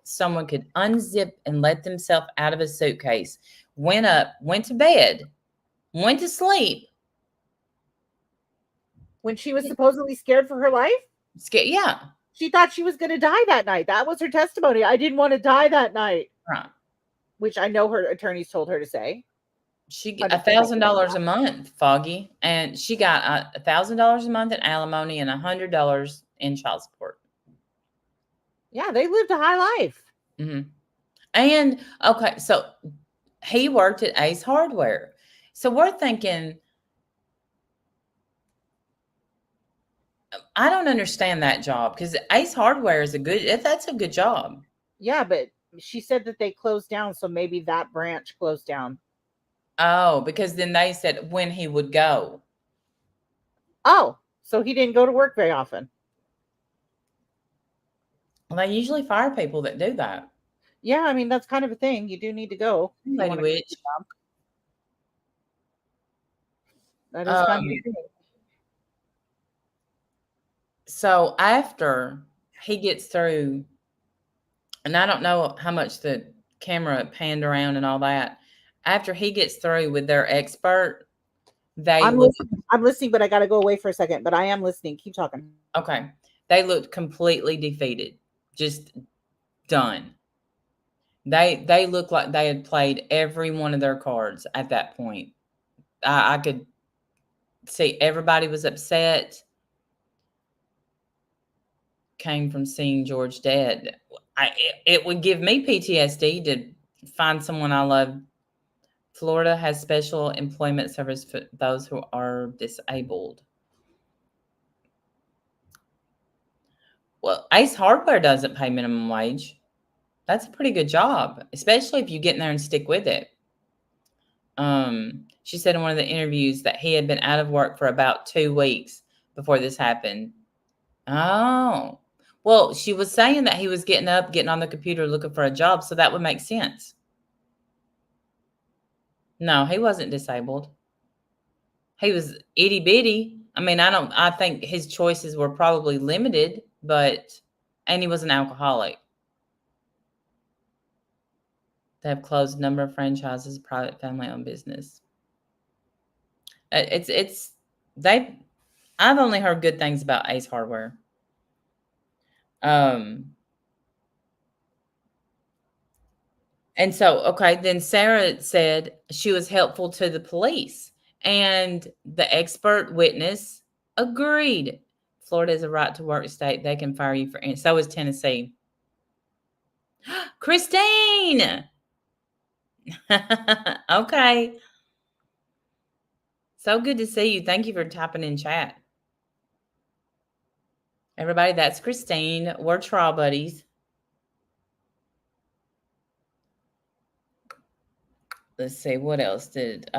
someone could unzip and let themselves out of a suitcase, went up, went to bed, went to sleep. When she was supposedly scared for her life? Scared, yeah. She thought she was going to die that night. That was her testimony. I didn't want to die that night. Right. Which I know her attorneys told her to say. She got $1,000 a month, Foggy, and she got $1,000 a month in alimony and $100 in child support. Yeah, they lived a high life. Mm-hmm. And okay, so he worked at Ace Hardware. So we're thinking, I don't understand that job because Ace Hardware that's a good job. Yeah, but she said that they closed down, so maybe that branch closed down. Oh, because then they said when he would go. Oh, so he didn't go to work very often. Well, they usually fire people that do that. Yeah, I mean, that's kind of a thing. You do need to go. Lady Witch. That is kind of a thing. So after he gets through, and I don't know how much the camera panned around and all that, after he gets through with their expert, I'm listening, but I got to go away for a second, but I am listening. Keep talking. Okay. They looked completely defeated, just done. They looked like they had played every one of their cards at that point. I could see everybody was upset. Came from seeing George dead. It would give me PTSD to find someone I love. Florida has special employment service for those who are disabled. Well, Ace Hardware doesn't pay minimum wage. That's a pretty good job, especially if you get in there and stick with it. She said in one of the interviews that he had been out of work for about 2 weeks before this happened. Oh, well, she was saying that he was getting up, getting on the computer, looking for a job. So that would make sense. No, he wasn't disabled. He was itty bitty. I mean, I think his choices were probably limited, and he was an alcoholic. They have closed a number of franchises, private family-owned business. I've only heard good things about Ace Hardware. And so, okay, then Sarah said she was helpful to the police, and the expert witness agreed. Florida is a right to work state. They can fire you and so is Tennessee. Christine. Okay. So good to see you. Thank you for typing in chat. Everybody, that's Christine. We're trial buddies. let's see, what else did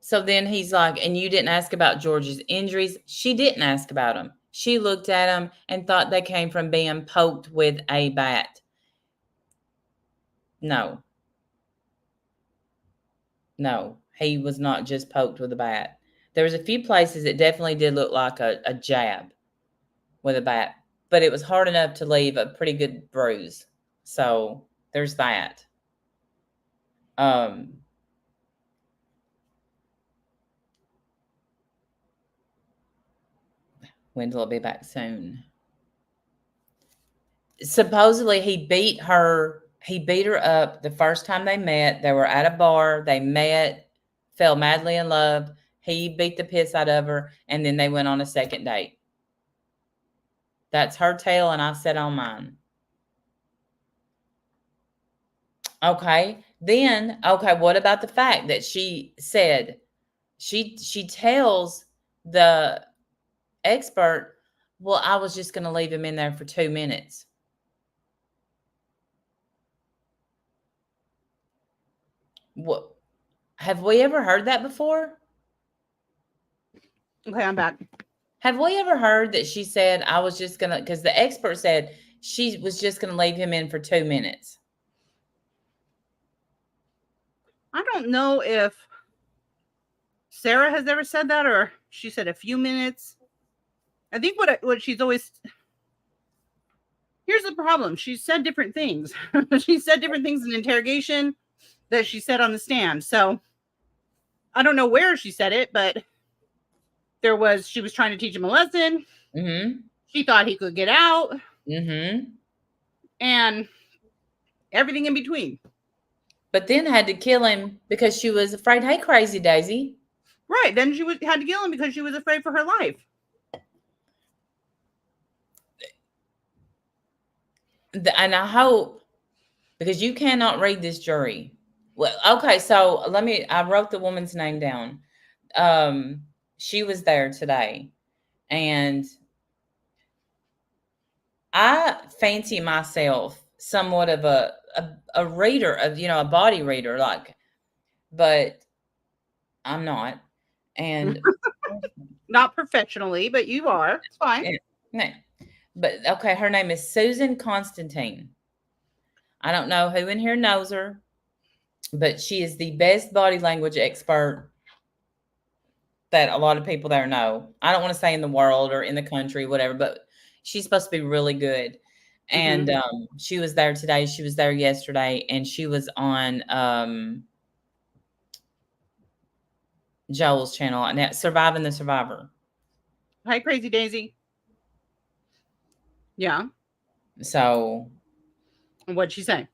so then he's like, and you didn't ask about George's injuries. She didn't ask about them. She looked at them and thought they came from being poked with a bat. No, he was not just poked with a bat. There was a few places it definitely did look like a jab with a bat, but it was hard enough to leave a pretty good bruise. So there's that. Wendell will be back soon. Supposedly he beat her up the first time they met. They were at a bar, they met, fell madly in love. He beat the piss out of her, and then they went on a second date. That's her tale, and I said on mine. Okay. Then, what about the fact that she said she tells the expert, well, I was just going to leave him in there for 2 minutes. What? Have we ever heard that before? Okay, I'm back. Have we ever heard that she said, I was just going to, because the expert said she was just going to leave him in for 2 minutes? I don't know if Sarah has ever said that, or she said a few minutes. I think what she's always... Here's the problem. She said different things. She said different things in interrogation that she said on the stand. So I don't know where she said it, but she was trying to teach him a lesson. Mm-hmm. She thought he could get out. Mm-hmm. And everything in between. But then had to kill him because she was afraid. Hey, crazy Daisy. Right. Then she had to kill him because she was afraid for her life. And I hope, because you cannot read this jury. Well, okay, so I wrote the woman's name down. She was there today. And I fancy myself somewhat of a reader, of, a body reader, but I'm not. And not professionally, but you are. It's fine. No. But okay, her name is Susan Constantine. I don't know who in here knows her, but she is the best body language expert that a lot of people there know. I don't want to say in the world or in the country, whatever, but she's supposed to be really good. And she was there today. She was there yesterday, and she was on Joel's channel, and Surviving the Survivor. Hi, Crazy Daisy. Yeah. So, what'd she say?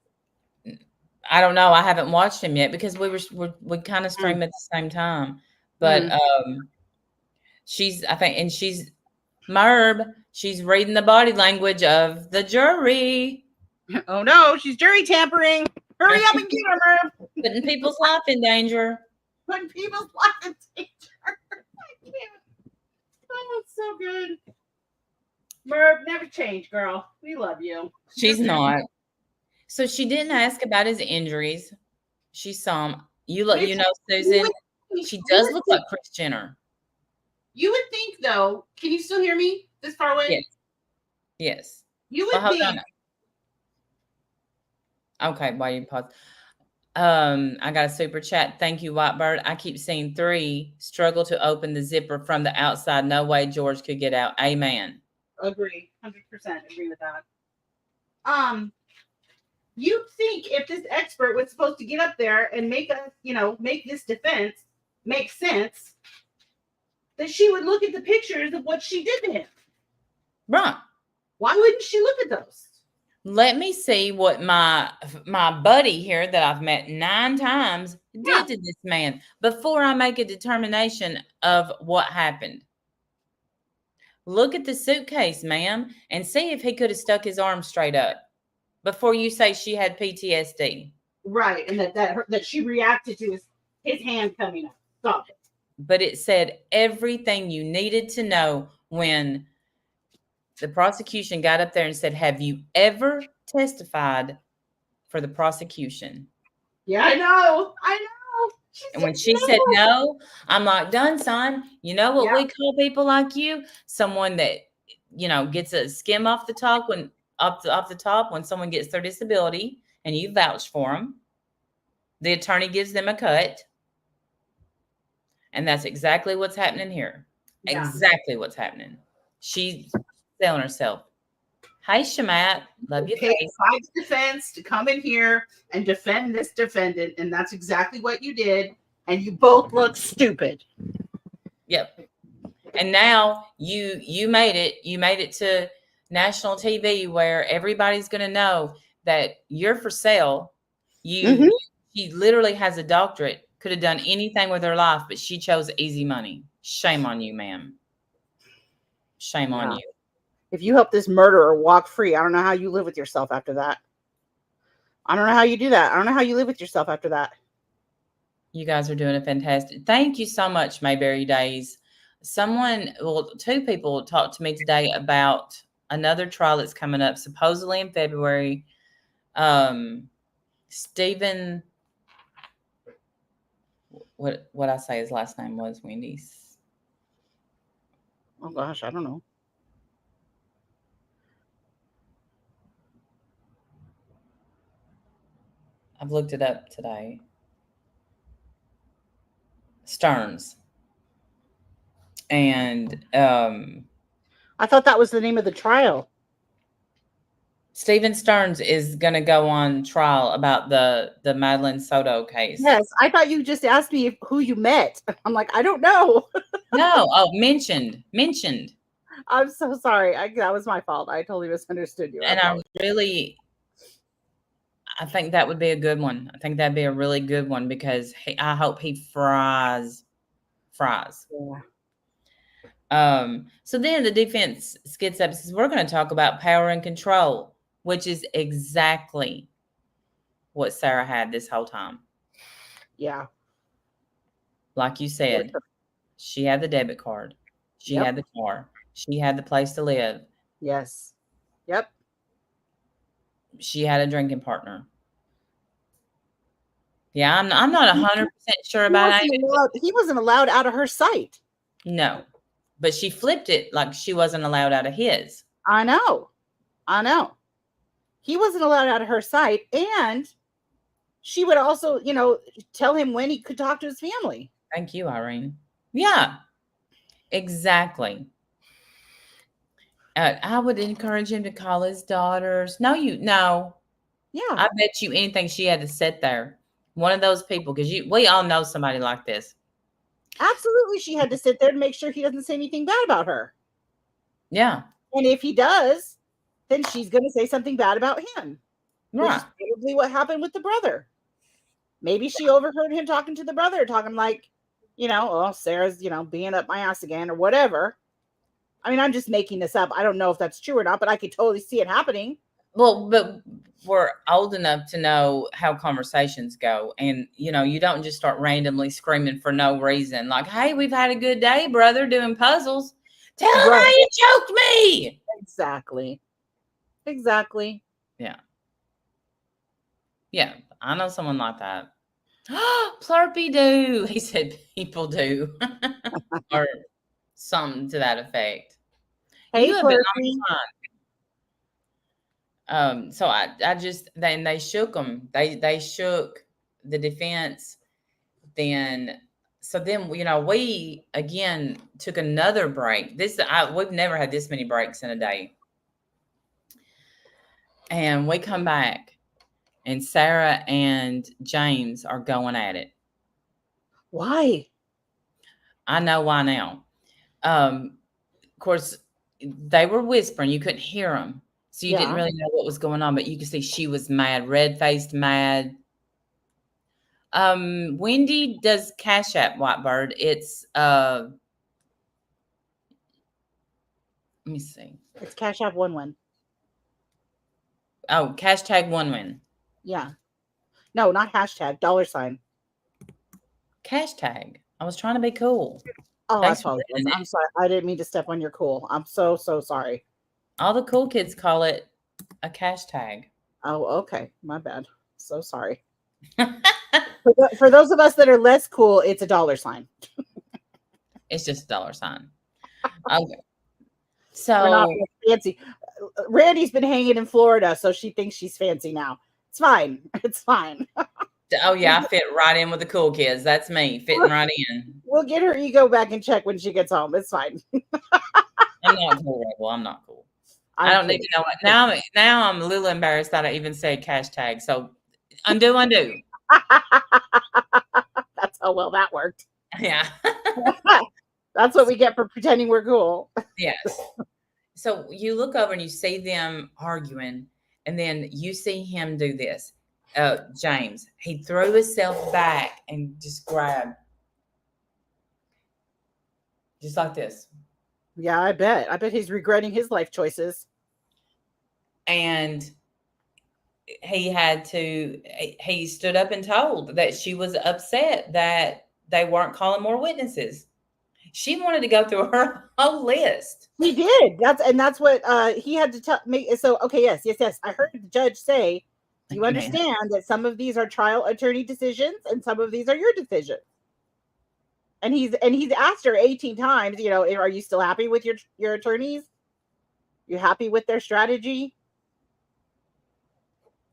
I don't know. I haven't watched him yet because we kind of stream at the same time. But she's Merb. She's reading the body language of the jury. Oh no, she's jury tampering. Hurry up and get her, Merb. Putting people's life in danger. Putting people's life in danger. I can't. Oh, it's so good. Merb, never change, girl. We love you. She's not. So she didn't ask about his injuries. She saw him. Susan, she does look like Kris Jenner. You would think, though, can you still hear me this far away? Yes. You would think. On. Okay, while you pause. I got a super chat. Thank you, Whitebird. I keep seeing 3 struggle to open the zipper from the outside. No way George could get out. Amen. Agree. 100% agree with that. You'd think if this expert was supposed to get up there and make this defense make sense, that she would look at the pictures of what she did to him. Right. Why wouldn't she look at those? Let me see what my buddy here that I've met 9 times did to this man before I make a determination of what happened. Look at the suitcase, ma'am, and see if he could have stuck his arm straight up before you say she had PTSD. Right, and that she reacted to his hand coming up. Stop it. But it said everything you needed to know when the prosecution got up there and said, have you ever testified for the prosecution? Yeah, I know. And when she said no, I'm like, done, son. You know what we call people like you? Someone that, gets a skim off the top when someone gets their disability and you vouch for them. The attorney gives them a cut. And that's exactly what's happening here. Yeah. Exactly what's happening. She's selling herself. Hi, Shamat. Love your face. Side's defense to come in here and defend this defendant, and that's exactly what you did. And you both look stupid. Yep. And now you made it. You made it to national TV where everybody's going to know that you're for sale. She literally has a doctorate. Could have done anything with her life, but she chose easy money. Shame on you, ma'am. Shame on you. If you help this murderer walk free, I don't know how you live with yourself after that. I don't know how you do that. I don't know how you live with yourself after that. You guys are doing a fantastic. Thank you so much, Mayberry Days. Two people talked to me today about another trial that's coming up supposedly in February. Stephen, what I say his last name was, Wendy's. Oh gosh, I don't know. I've looked it up today. Stearns. And I thought that was the name of the trial. Stephen Stearns is going to go on trial about the Madeline Soto case. Yes, I thought you just asked me who you met. I'm like, I don't know. No, mentioned. I'm so sorry. That was my fault. I totally misunderstood you. And I think that would be a good one. I think that'd be a really good one because I hope he fries. Yeah. So then the defense gets up and says, we're going to talk about power and control, which is exactly what Sarah had this whole time. Yeah. Like you said, she had the debit card. She had the car. She had the place to live. Yes. Yep. She had a drinking partner. Yeah, I'm not 100% sure about it. He wasn't allowed out of her sight. No, but she flipped it like she wasn't allowed out of his. I know. He wasn't allowed out of her sight, and she would also, tell him when he could talk to his family. Thank you, Irene. Yeah, exactly. I would encourage him to call his daughters. No. Yeah. I bet you anything she had to sit there. One of those people, because we all know somebody like this. Absolutely, she had to sit there to make sure he doesn't say anything bad about her. Yeah. And if he does, then she's going to say something bad about him. Right. Which is probably what happened with the brother. Maybe she overheard him talking to the brother, talking like, Sarah's, being up my ass again or whatever. I mean, I'm just making this up. I don't know if that's true or not, but I could totally see it happening. Well, but we're old enough to know how conversations go. And, you don't just start randomly screaming for no reason. Like, hey, we've had a good day, brother, doing puzzles. Tell him how you choked me. Exactly. Yeah. Yeah, I know someone like that. Plurpy do. He said people do. Or something to that effect. Hey, you have been on time. So then they shook them. They shook the defense. Then we again took another break. We've never had this many breaks in a day. And we come back and Sarah and James are going at it. Why? I know why now. Of course, they were whispering. You couldn't hear them. So you didn't really know what was going on, but you could see she was mad, red-faced mad. Wendy does Cash App, Whitebird. It's let me see. It's Cash App 1-1. Oh, hashtag 1-win. Yeah. No, not hashtag, $. Hashtag. I was trying to be cool. Oh, I apologize. I'm sorry. I didn't mean to step on your cool. I'm so sorry. All the cool kids call it a cash tag. Oh, okay. My bad. So sorry. For those of us that are less cool, it's a $. It's just a $. Okay. We're not So fancy. Randy's been hanging in Florida, so she thinks she's fancy now. It's fine. It's fine. oh yeah, I fit right in with the cool kids. That's me fitting right in. We'll get her ego back in check when she gets home. It's fine. I'm not cool, Rebel. I'm not cool. I don't need to know it. Now I'm a little embarrassed that I even said hashtag. So undo. That's how well that worked. Yeah. That's what we get for pretending we're cool. Yes. So you look over and you see them arguing, and then you see him do this. James, he threw himself back and just grabbed. Just like this. Yeah, I bet he's regretting his life choices. And he stood up and told that she was upset that they weren't calling more witnesses. She wanted to go through her whole list. He did. That's what he had to tell me. So, okay, yes. I heard the judge say, do you understand that some of these are trial attorney decisions and some of these are your decisions? And he's asked her 18 times, are you still happy with your attorneys? You happy with their strategy?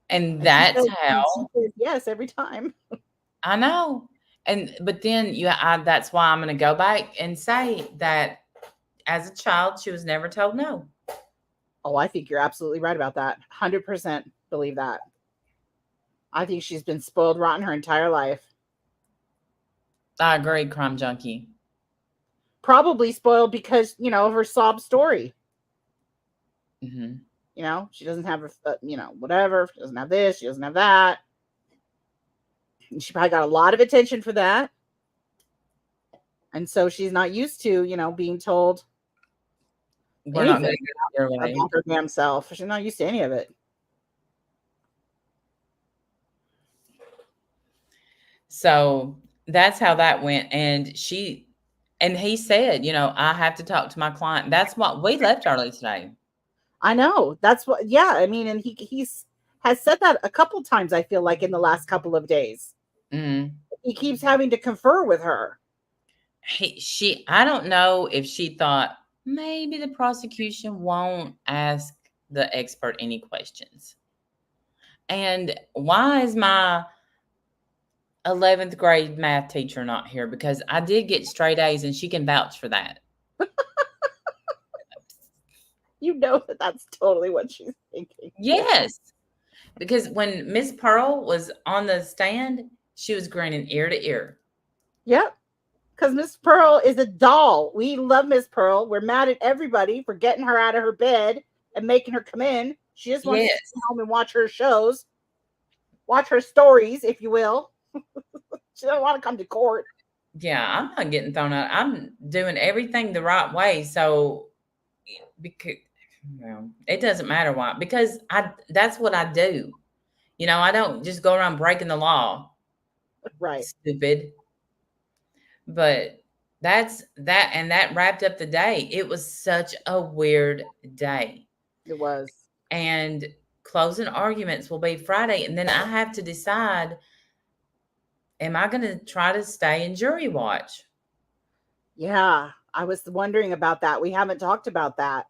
And that's how. She says yes, every time. I know. But then that's why I'm going to go back and say that as a child, she was never told no. Oh, I think you're absolutely right about that. 100% believe that. I think she's been spoiled rotten her entire life. I agree, crime junkie. Probably spoiled because, of her sob story. Mm-hmm. She doesn't have, whatever. She doesn't have this. She doesn't have that. And she probably got a lot of attention for that. And so she's not used to, being told we're not going to get your way about her damn self. She's not used to any of it. So that's how that went. And he said, I have to talk to my client. That's what we left early today. I know. That's what, yeah. I mean, and he's has said that a couple times, I feel like, in the last couple of days. Mm-hmm. He keeps having to confer with her. I don't know if she thought maybe the prosecution won't ask the expert any questions. And why is my 11th grade math teacher not here? Because I did get straight A's and she can vouch for that. That's totally what she's thinking. Yes. Because when Miss Pearl was on the stand, she was grinning ear to ear. Yep. Because Miss Pearl is a doll. We love Miss Pearl. We're mad at everybody for getting her out of her bed and making her come in. She just wants to stay home and watch her shows. Watch her stories, if you will. She don't want to come to court. Yeah, I'm not getting thrown out. I'm doing everything the right way. So, because it doesn't matter why. Because that's what I do. I don't just go around breaking the law. Right. Stupid. But that's that. And that wrapped up the day. It was such a weird day. It was. And closing arguments will be Friday. And then I have to decide, am I going to try to stay in jury watch? Yeah, I was wondering about that. We haven't talked about that.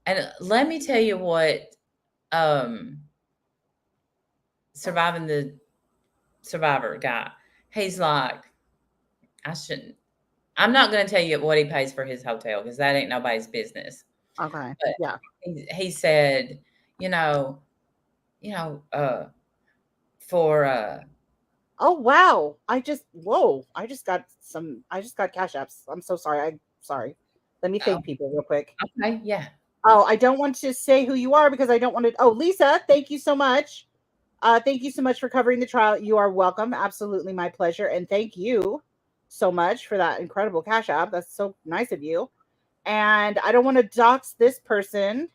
And let me tell you what Surviving the Survivor guy, he's like, I'm not going to tell you what he pays for his hotel because that ain't nobody's business. Okay. But yeah. He said, for oh wow. I just got cash apps. I'm so sorry. Let me thank people real quick. Okay, yeah. Oh, I don't want to say who you are because I don't want to. Oh, Lisa, thank you so much. Thank you so much for covering the trial. You are welcome. Absolutely my pleasure. And thank you so much for that incredible cash app. That's so nice of you. And I don't want to dox this person.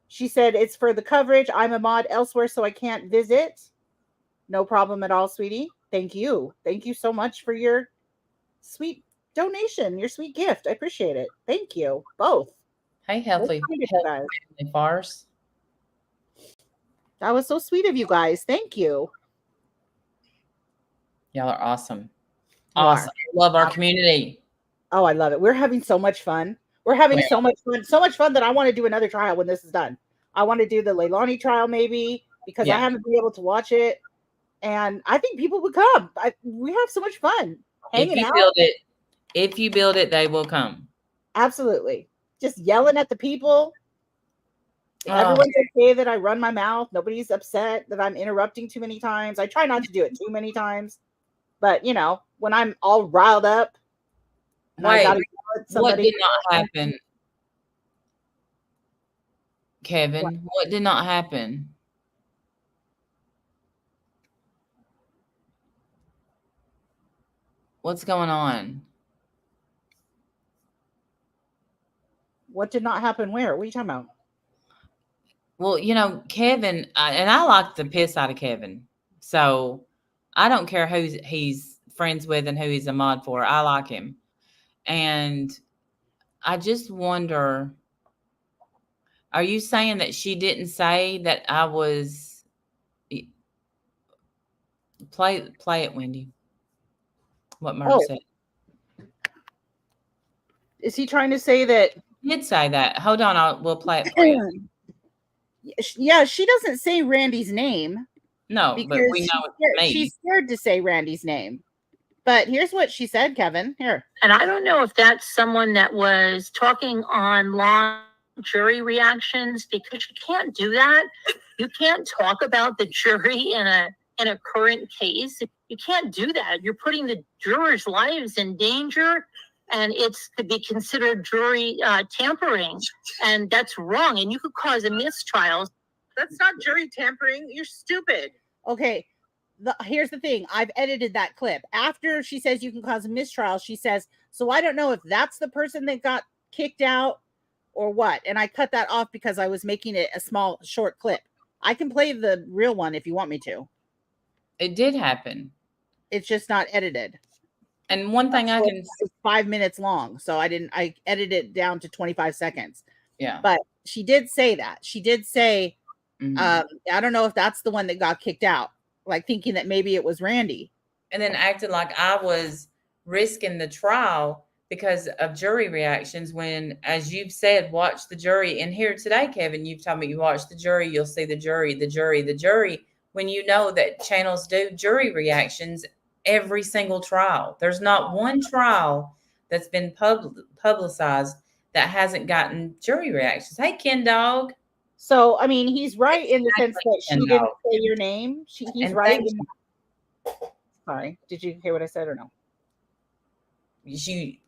She said it's for the coverage. I'm a mod elsewhere, so I can't visit. No problem at all, sweetie. Thank you. Thank you so much for your sweet donation, your sweet gift. I appreciate it. Thank you both. Hey, healthy farce. That was so sweet of you guys. Thank you. Y'all are awesome. You Awesome. are. Love our community. Oh, I love it. We're having so much fun. We're having so much fun that I want to do another trial when this is done. I want to do the Leilani trial maybe because I haven't been able to watch it. And I think people would come. We have so much fun hanging out. If you build it, they will come. Absolutely. Just yelling at the people. Everyone's okay that I run my mouth. Nobody's upset that I'm interrupting too many times. I try not to do it too many times. But, you know, when I'm all riled up. Wait, what did not happen? Kevin, what did not happen? What's going on? What did not happen where? What are you talking about? Well, you know, Kevin, and I like the piss out of Kevin. So I don't care who he's friends with and who he's a mod for. I like him. And I just wonder, are you saying that she didn't say that I was... Play it, Wendy. What Merv said. Is he trying to say that? He did say that. Hold on, we'll play it for you. Yeah, she doesn't say Randy's name. No, but we know it's me. She's scared to say Randy's name. But here's what she said, Kevin. Here. And I don't know if that's someone that was talking online jury reactions, because you can't do that. You can't talk about the jury in a current case. You can't do that. You're putting the jurors' lives in danger, and it's to be considered jury tampering, and that's wrong. And you could cause a mistrial. That's not jury tampering. You're stupid. Okay. Here's the thing. I've edited that clip. After she says you can cause a mistrial, she says, so I don't know if that's the person that got kicked out or what. And I cut that off because I was making it a small, short clip. I can play the real one if you want me to. It did happen. It's just not edited. And one thing I can... It's 5 minutes long. So I edited it down to 25 seconds. Yeah. But she did say that. She did say, I don't know if that's the one that got kicked out. Like thinking that maybe it was Randy. And then acted like I was risking the trial because of jury reactions when, as you've said, watch the jury. And here today, Kevin, you've told me you watch the jury, you'll see the jury. When you know that channels do jury reactions every single trial. There's not one trial that's been publicized that hasn't gotten jury reactions. Hey, Ken Dog. So, I mean, he's right in the sense that she didn't say your name. He's right. Sorry, did you hear what I said or no?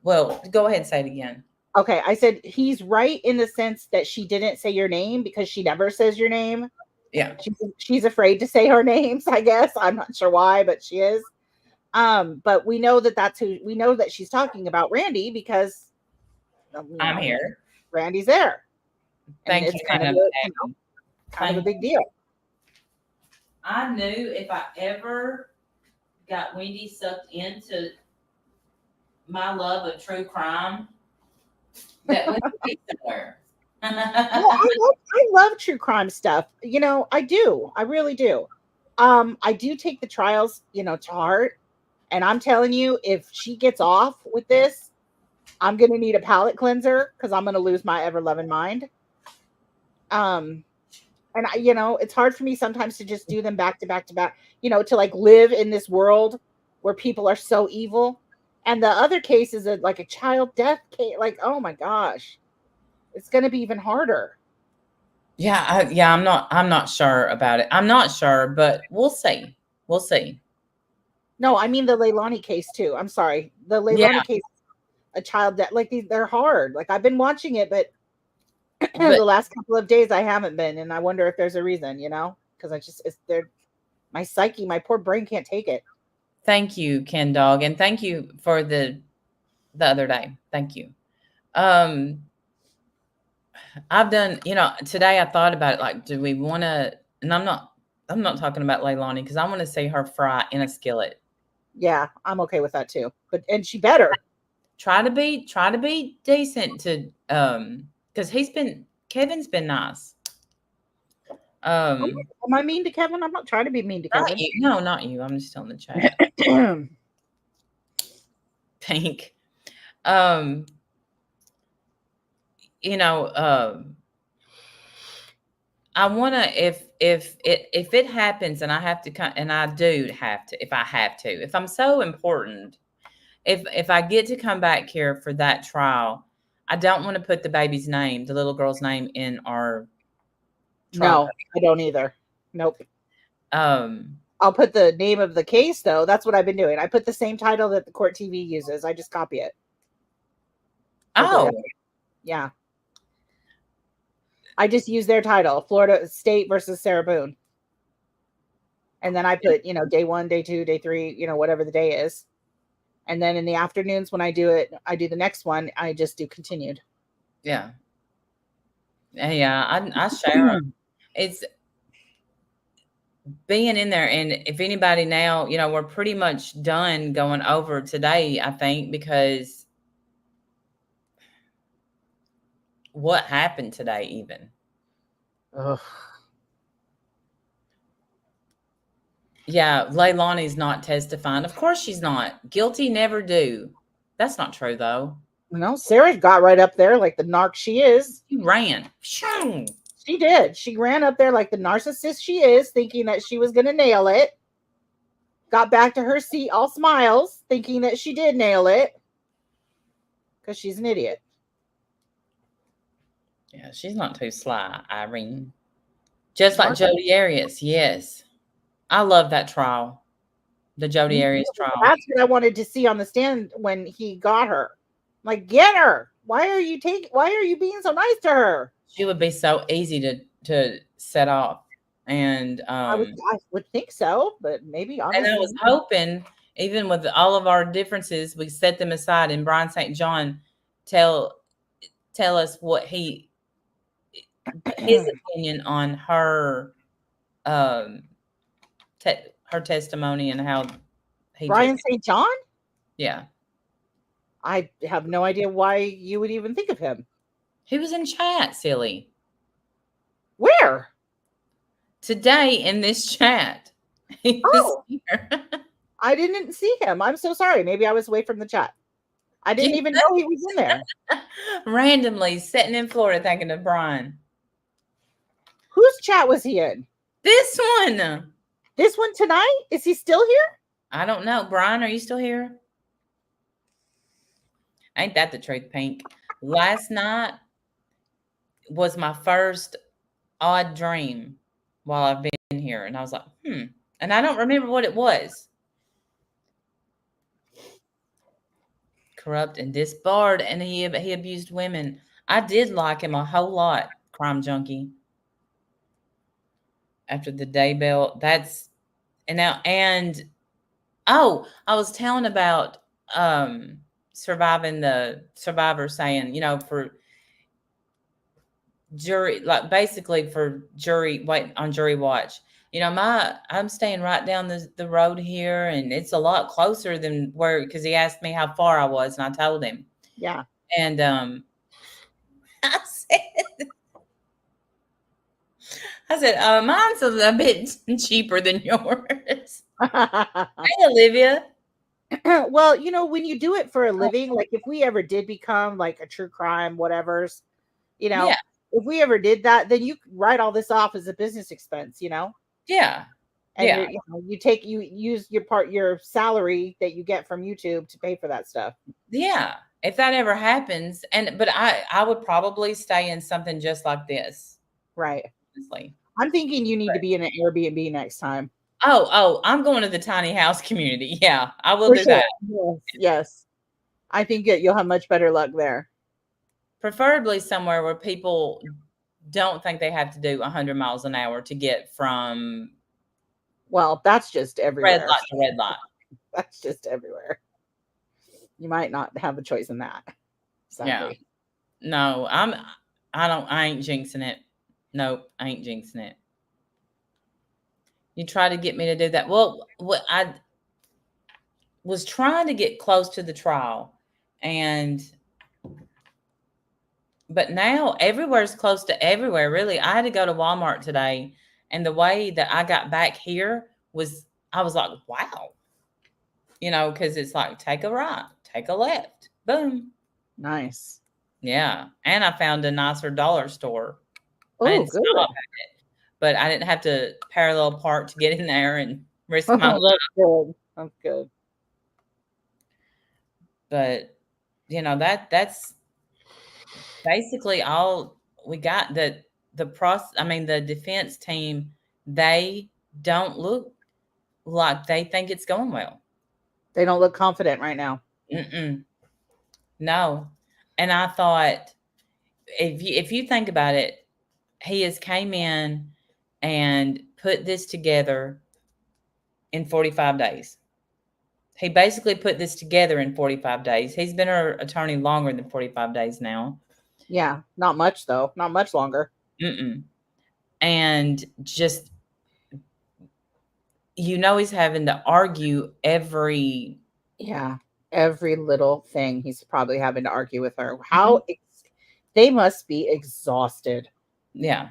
Well, go ahead and say it again. Okay, I said he's right in the sense that she didn't say your name because she never says your name. Yeah. She's afraid to say her names, I guess. I'm not sure why, but she is. But we know we know that she's talking about Randy because I'm here. Randy's there. Thank you. It's kind of a big deal. I knew if I ever got Wendy sucked into my love of true crime, that would be somewhere. I love true crime stuff. You know, I do. I really do. I do take the trials, to heart. And I'm telling you, if she gets off with this, I'm going to need a palate cleanser because I'm going to lose my ever-loving mind. And it's hard for me sometimes to just do them back to back to back, to like live in this world where people are so evil. And the other case is like a child death case. Like, oh my gosh, it's going to be even harder. Yeah. I'm not sure about it. I'm not sure, but we'll see. We'll see. No, I mean the Leilani case too. I'm sorry. The Leilani case, a child death, like they're hard. Like I've been watching it, but the last couple of days I haven't been, and I wonder if there's a reason, because my psyche, my poor brain can't take it. Thank you, Ken Dog, and thank you for the other day. Thank you. I've done, today I thought about it, like, do we want to? And I'm not talking about Leilani because I want to see her fry in a skillet. Yeah, I'm okay with that too. And she better try to be decent to because Kevin's been nice. Um, Am I mean to Kevin? I'm not trying to be mean to not Kevin. you. No, not you. I'm just telling the chat. Pink. You know, I want to, if it happens and I have to come, and I do have to, if I have to, if I'm so important, if I get to come back here for that trial, I don't want to put the baby's name, the little girl's name, in our trial. No, I don't either. Nope. I'll put the name of the case though. That's what I've been doing. I put the same title that the court TV uses. I just copy it. Oh, yeah. I just use their title, Florida State versus Sarah Boone. And then I put, day 1, day 2, day 3, whatever the day is. And then in the afternoons when I do the next one, I just do continued. Yeah. Yeah, I share them. It's being in there. And if anybody now, we're pretty much done going over today, I think, because what happened today even? Ugh. Yeah, Leilani's not testifying. Of course she's not. Guilty never do. That's not true, though. No, Sarah got right up there like the narc she is. She ran. Shoo! She did. She ran up there like the narcissist she is, thinking that she was going to nail it. Got back to her seat all smiles, thinking that she did nail it. Because she's an idiot. Yeah, she's not too sly, Irene. Just like Jodi Arias, yes. I love that trial. The Jodi Arias trial. That's what I wanted to see on the stand when he got her. Like, get her. Why are you being so nice to her? She would be so easy to set off. And I would think so, but maybe honestly. And I was hoping, even with all of our differences, we set them aside and Brian St. John tell us what his opinion on her her testimony and how Brian St. John? Yeah. I have no idea why you would even think of him. He was in chat, silly. Where? Today in this chat. He was here. I didn't see him. I'm so sorry. Maybe I was away from the chat. I didn't even know he was in there. Randomly sitting in Florida thinking of Brian. Whose chat was he in? This one. This one tonight? Is he still here? I don't know. Brian, are you still here? Ain't that the truth, Pink? Last night was my first odd dream while I've been here. And I was like, And I don't remember what it was. Corrupt and disbarred, and he abused women. I did like him a whole lot, crime junkie. After the day bell, I was telling about survivor saying, for jury, like basically for jury on jury watch. I'm staying right down the road here, and it's a lot closer than because he asked me how far I was, and I told him. Yeah. And I said, mine's a bit cheaper than yours. Hey, Olivia. Well, when you do it for a living, like if we ever did become like a true crime, whatever's, if we ever did that, then you write all this off as a business expense, Yeah. And you use your salary that you get from YouTube to pay for that stuff. Yeah. If that ever happens. But I would probably stay in something just like this. Right. Honestly. I'm thinking you need to be in an Airbnb next time. Oh, I'm going to the tiny house community. Yeah, I will do that. Yes. I think you'll have much better luck there. Preferably somewhere where people don't think they have to do 100 miles an hour to get from. Well, that's just everywhere. Red light to red light. That's just everywhere. You might not have a choice in that. Sadly. Yeah. No, I ain't jinxing it. Nope, I ain't jinxing it. You try to get me to do that. Well, I was trying to get close to the trial, but now everywhere's close to everywhere. Really, I had to go to Walmart today And the way that I got back here was, I was like, wow. You know, because it's like, take a right, take a left, boom. Nice. Yeah. And I found a nicer dollar store. I Oh, didn't good. stop at it, but I didn't have to parallel park to get in there and risk my life. That's good. That's good. But you know, that's basically all we got. The defense team, they don't look like they think it's going well. They don't look confident right now. Mm-mm. No. And I thought, if you think about it, he has came in and put this together in 45 days. He basically put this together in 45 days. He's been our attorney longer than 45 days now. Yeah, not much though. Not much longer. Mm-mm. And just, you know, he's having to argue every little thing. He's probably having to argue with her. How they must be exhausted. Yeah.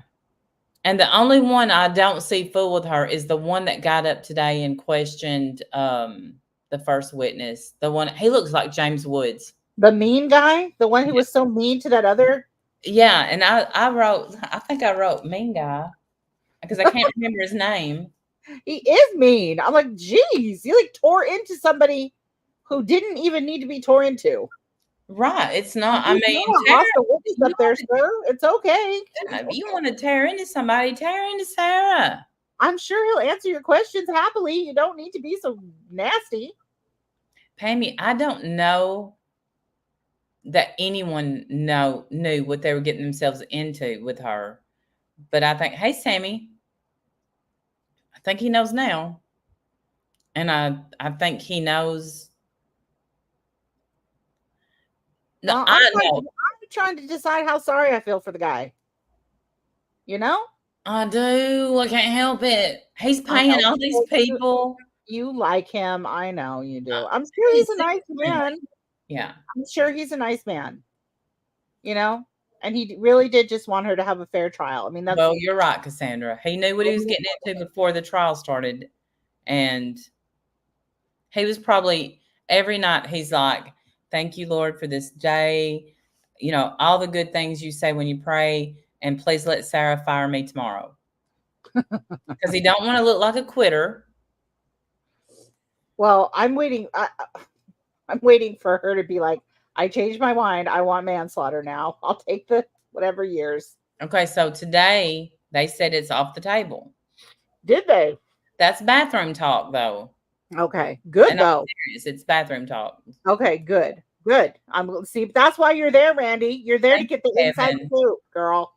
And the only one I don't see fool with her is the one that got up today and questioned the first witness. The one, he looks like James Woods. The mean guy? The one who was so mean to that other? Yeah, and I think I wrote mean guy because I can't remember his name. He is mean. I'm like, geez, you like tore into somebody who didn't even need to be tore into. Right. It's not, I mean, up there, sir. It's okay. If you want to tear into somebody, tear into Sarah. I'm sure he'll answer your questions happily. You don't need to be so nasty. Pammy, I don't know that anyone knew what they were getting themselves into with her. But I think, hey, Sammy, I think he knows now. And I think he knows. No, well, I know. I'm trying to decide how sorry I feel for the guy. You know? I do. I can't help it. He's paying all these people. You like him. I know you do. I'm sure he's a nice man. Yeah. I'm sure he's a nice man. You know? And he really did just want her to have a fair trial. I mean, that's... Well, you're right, Cassandra. He knew what he was getting into before the trial started. And he was probably, every night, he's like, thank you, Lord, for this day. You know, all the good things you say when you pray. And please let Sarah fire me tomorrow. Because he don't want to look like a quitter. Well, I'm waiting. I'm waiting for her to be like, I changed my mind. I want manslaughter now. I'll take the whatever years. Okay, so today they said it's off the table. Did they? That's bathroom talk, though. Okay, good and though. It's bathroom talk. Okay, good. I'm see. That's why you're there, Randy. You're there to get the inside scoop, girl.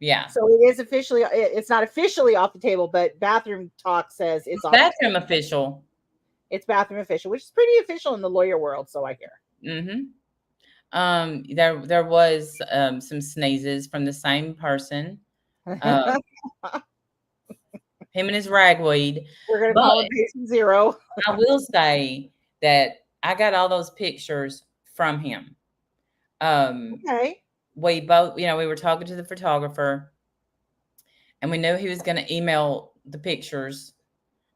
Yeah. So it is officially. It's not officially off the table, but bathroom talk says it's bathroom official. It's bathroom official, which is pretty official in the lawyer world. So I hear. Mm-hmm. There was some sneezes from the same person. Him and his ragweed. We're gonna call it patient zero. I will say that I got all those pictures from him. Okay. We both, we were talking to the photographer, and we knew he was going to email the pictures,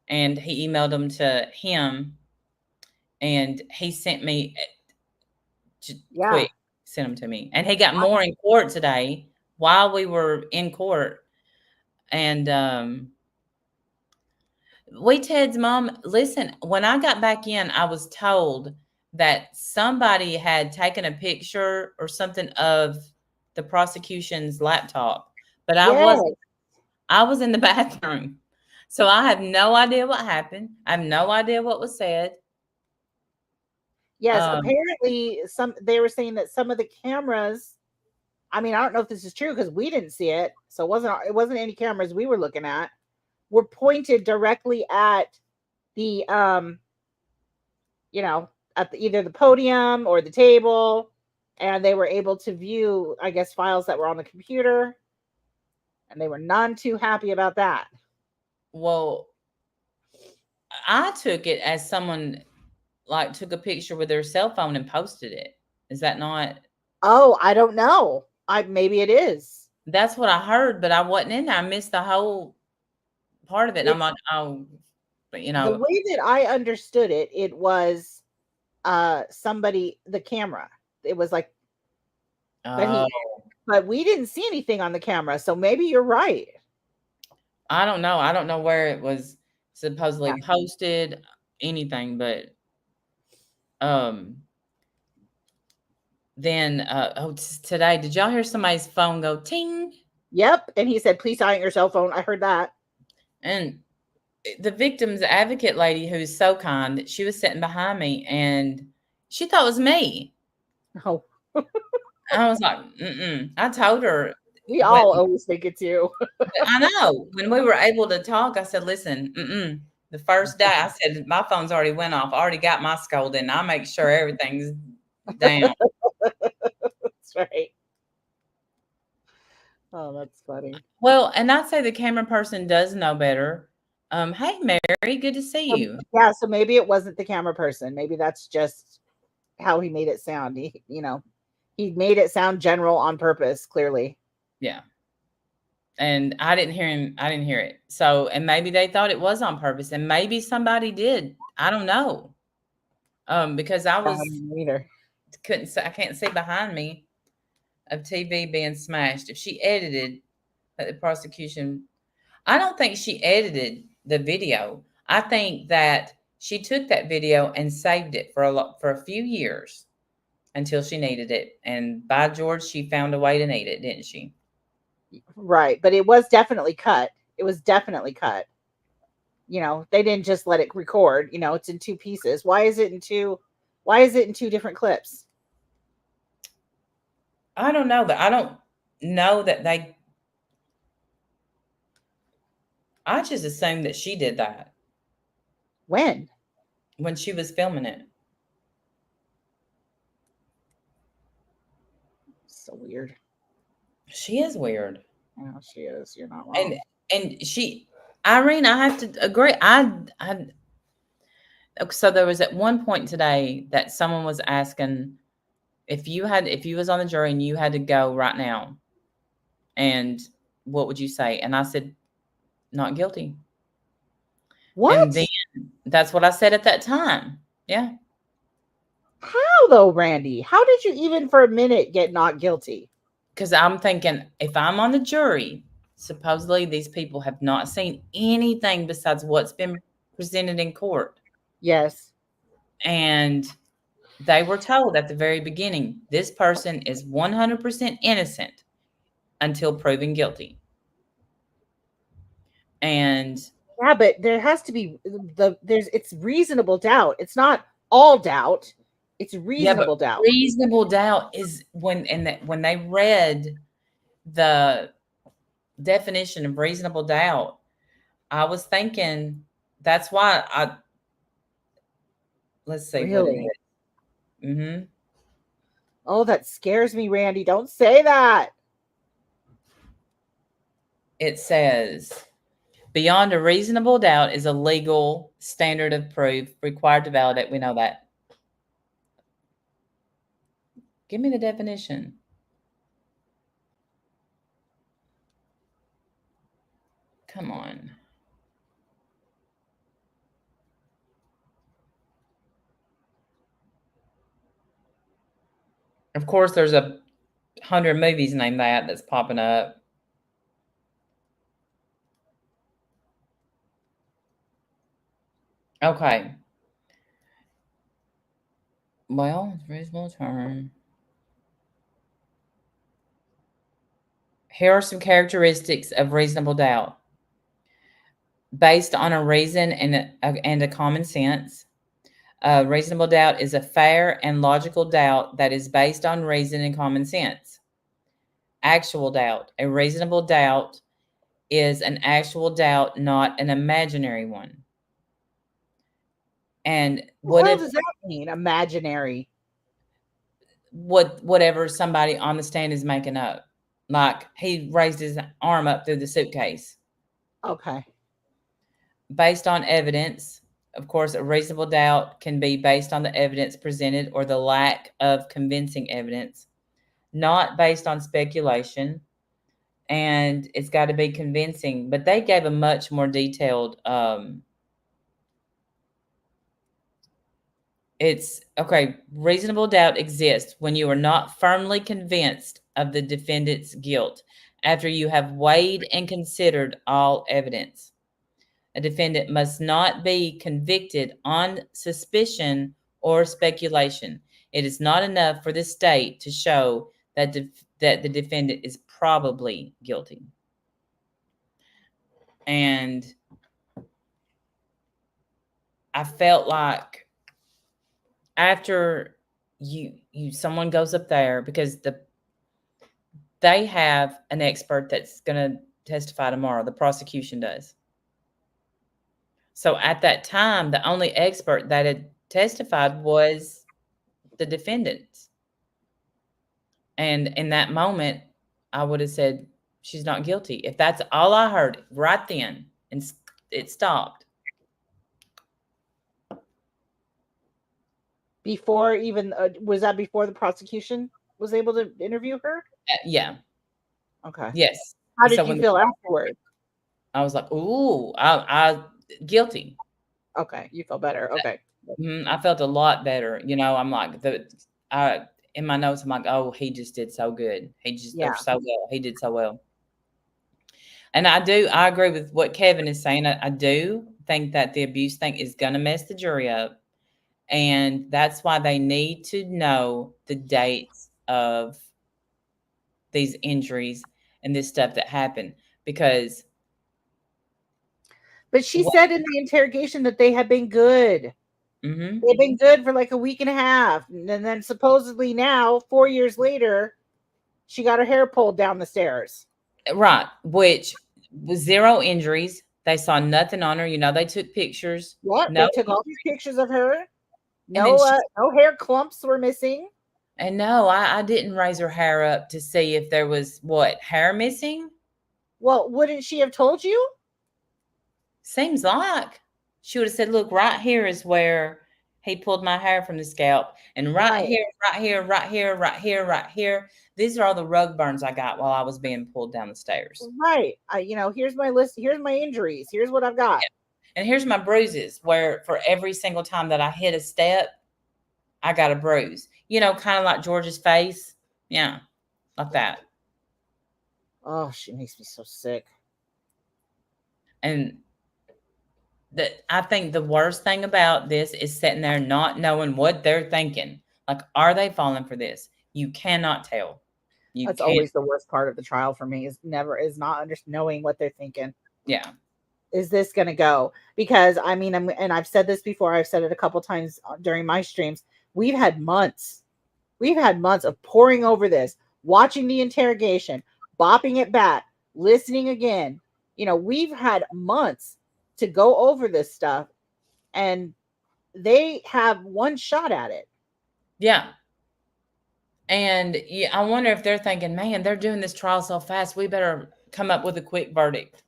and he emailed them to him, and he sent me. Quick, sent them to me, and he got more in court today while we were in court, and Ted's mom, listen, when I got back in, I was told that somebody had taken a picture or something of the prosecution's laptop, but I was in the bathroom. So I have no idea what happened. I have no idea what was said. Yes, apparently they were saying that some of the cameras, I mean, I don't know if this is true because we didn't see it. So it wasn't any cameras we were looking at, were pointed directly at the at either the podium or the table, and they were able to view, I guess, files that were on the computer, and they were none too happy about that. Well, I took it as someone like took a picture with their cell phone and posted it. Is that not? Oh, I don't know. Maybe it is. That's what I heard, but I wasn't in there. I missed the whole part of it. And I'm like, oh, but you The know, way that I understood it, it was somebody, the camera. It was like, but we didn't see anything on the camera, so maybe you're right. I don't know. I don't know where it was supposedly posted, anything, but then today, did y'all hear somebody's phone go ting? Yep. And he said, please silent your cell phone. I heard that. And the victim's advocate lady, who's so kind, she was sitting behind me and she thought it was me. Oh. I was like, I told her. We all always think it too. I know. When we were able to talk, I said, listen, the first day I said, my phone's already went off. I already got my scolding. I'll make sure everything's down. That's right. Oh, that's funny. Well, and I'd say the camera person does know better. Hey, Mary, good to see you. Yeah, so maybe it wasn't the camera person. Maybe that's just how he made it sound. He made it sound general on purpose, clearly. Yeah. And I didn't hear him. I didn't hear it. So, and maybe they thought it was on purpose, and maybe somebody did. I don't know. Because I was I can't see behind me of TV being smashed. If she edited the prosecution, I don't think she edited the video. I think that she took that video and saved it for a few years until she needed it. And by George, she found a way to need it, didn't she? Right. But it was definitely cut. It was definitely cut. You know, they didn't just let it record. You know, it's in two pieces. Why is it in two different clips? I don't know that. I don't know that I just assumed that she did that. When she was filming it. So weird. She is weird. Yeah, she is. You're not wrong. And Irene, I have to agree. So there was at one point today that someone was asking if you was on the jury and you had to go right now, and what would you say? And I said, not guilty. What? And then that's what I said at that time. Yeah. How though, Randy? How did you even for a minute get not guilty? Because I'm thinking, if I'm on the jury, supposedly these people have not seen anything besides what's been presented in court. Yes. And they were told at the very beginning, this person is 100% innocent until proven guilty. And yeah, but there has to be it's reasonable doubt. It's not all doubt. It's reasonable doubt. Reasonable doubt is when they read the definition of reasonable doubt, I was thinking that's why let's see. Really? Mm-hmm. Oh, that scares me, Randy. Don't say that. It says, beyond a reasonable doubt is a legal standard of proof required to validate. We know that. Give me the definition. Come on. Of course, there's 100 movies named that's popping up. Okay. Well, it's a reasonable term. Here are some characteristics of reasonable doubt. Based on a reason and a common sense. Reasonable doubt is a fair and logical doubt that is based on reason and common sense. Actual doubt. A reasonable doubt is an actual doubt, not an imaginary one. And what does that mean? Imaginary. Whatever somebody on the stand is making up. Like he raised his arm up through the suitcase. Okay. Based on evidence. Of course, a reasonable doubt can be based on the evidence presented or the lack of convincing evidence. Not based on speculation. and it's got to be convincing. But they gave a much more detailed. It's okay. Reasonable doubt exists when you are not firmly convinced of the defendant's guilt after you have weighed and considered all evidence. A defendant must not be convicted on suspicion or speculation. It is not enough for the state to show that that the defendant is probably guilty. And I felt like after someone goes up there, because they have an expert that's going to testify tomorrow. The prosecution does. So at that time, the only expert that had testified was the defendant. And in that moment, I would have said, she's not guilty. If that's all I heard right then, and it stopped. Before even, was that before the prosecution was able to interview her? Yeah. Okay. Yes. How did you feel afterward? I was like, ooh, I guilty. Okay. You felt better. Okay. I felt a lot better. You know, I'm like, in my notes, I'm like, oh, he just did so good. He just did so well. He did so well. And I agree with what Kevin is saying. I do think that the abuse thing is going to mess the jury up. And that's why they need to know the dates of these injuries and this stuff that happened. Because. But she said in the interrogation that they had been good. Mm-hmm. They've been good for like a week and a half. And then supposedly now, 4 years later, she got her hair pulled down the stairs. Right. Which was 0 injuries. They saw nothing on her. You know, they took pictures. What? They took all these pictures of her. No hair clumps were missing. And no, I didn't raise her hair up to see if there was hair missing. Well, wouldn't she have told you? Seems like she would have said, look, right here is where he pulled my hair from the scalp. And right here, right here, right here, right here, right here. These are all the rug burns I got while I was being pulled down the stairs. Right. Here's my list. Here's my injuries. Here's what I've got. Yeah. And here's my bruises, where for every single time that I hit a step, I got a bruise. You know, kind of like George's face. Yeah, like that. Oh, she makes me so sick. And I think the worst thing about this is sitting there not knowing what they're thinking. Like, are they falling for this? You cannot tell. That's always the worst part of the trial for me, is not knowing what they're thinking. Yeah. Is this going to go? Because and I've said this before. I've said it a couple times during my streams. We've had months of poring over this, watching the interrogation, bopping it back, listening again. You know, we've had months to go over this stuff, and they have one shot at it. Yeah. And I wonder if they're thinking, man, they're doing this trial so fast, we better come up with a quick verdict.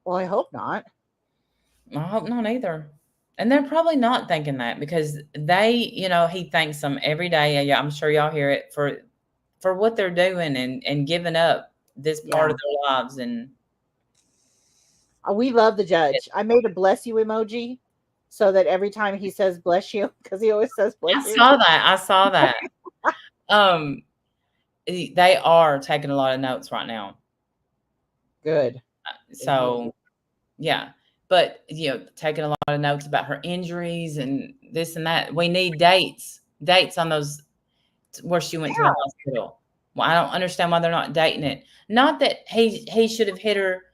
Well, I hope not. I hope not either. And they're probably not thinking that, because he thanks them every day. Yeah, I'm sure y'all hear it for what they're doing and giving up this part of their lives. And we love the judge. I made a bless you emoji so that every time he says bless you, because he always says bless you. I saw that. They are taking a lot of notes right now. Good. So, yeah. But, taking a lot of notes about her injuries and this and that. We need dates on those where she went to the hospital. Well, I don't understand why they're not dating it. Not that he should have hit her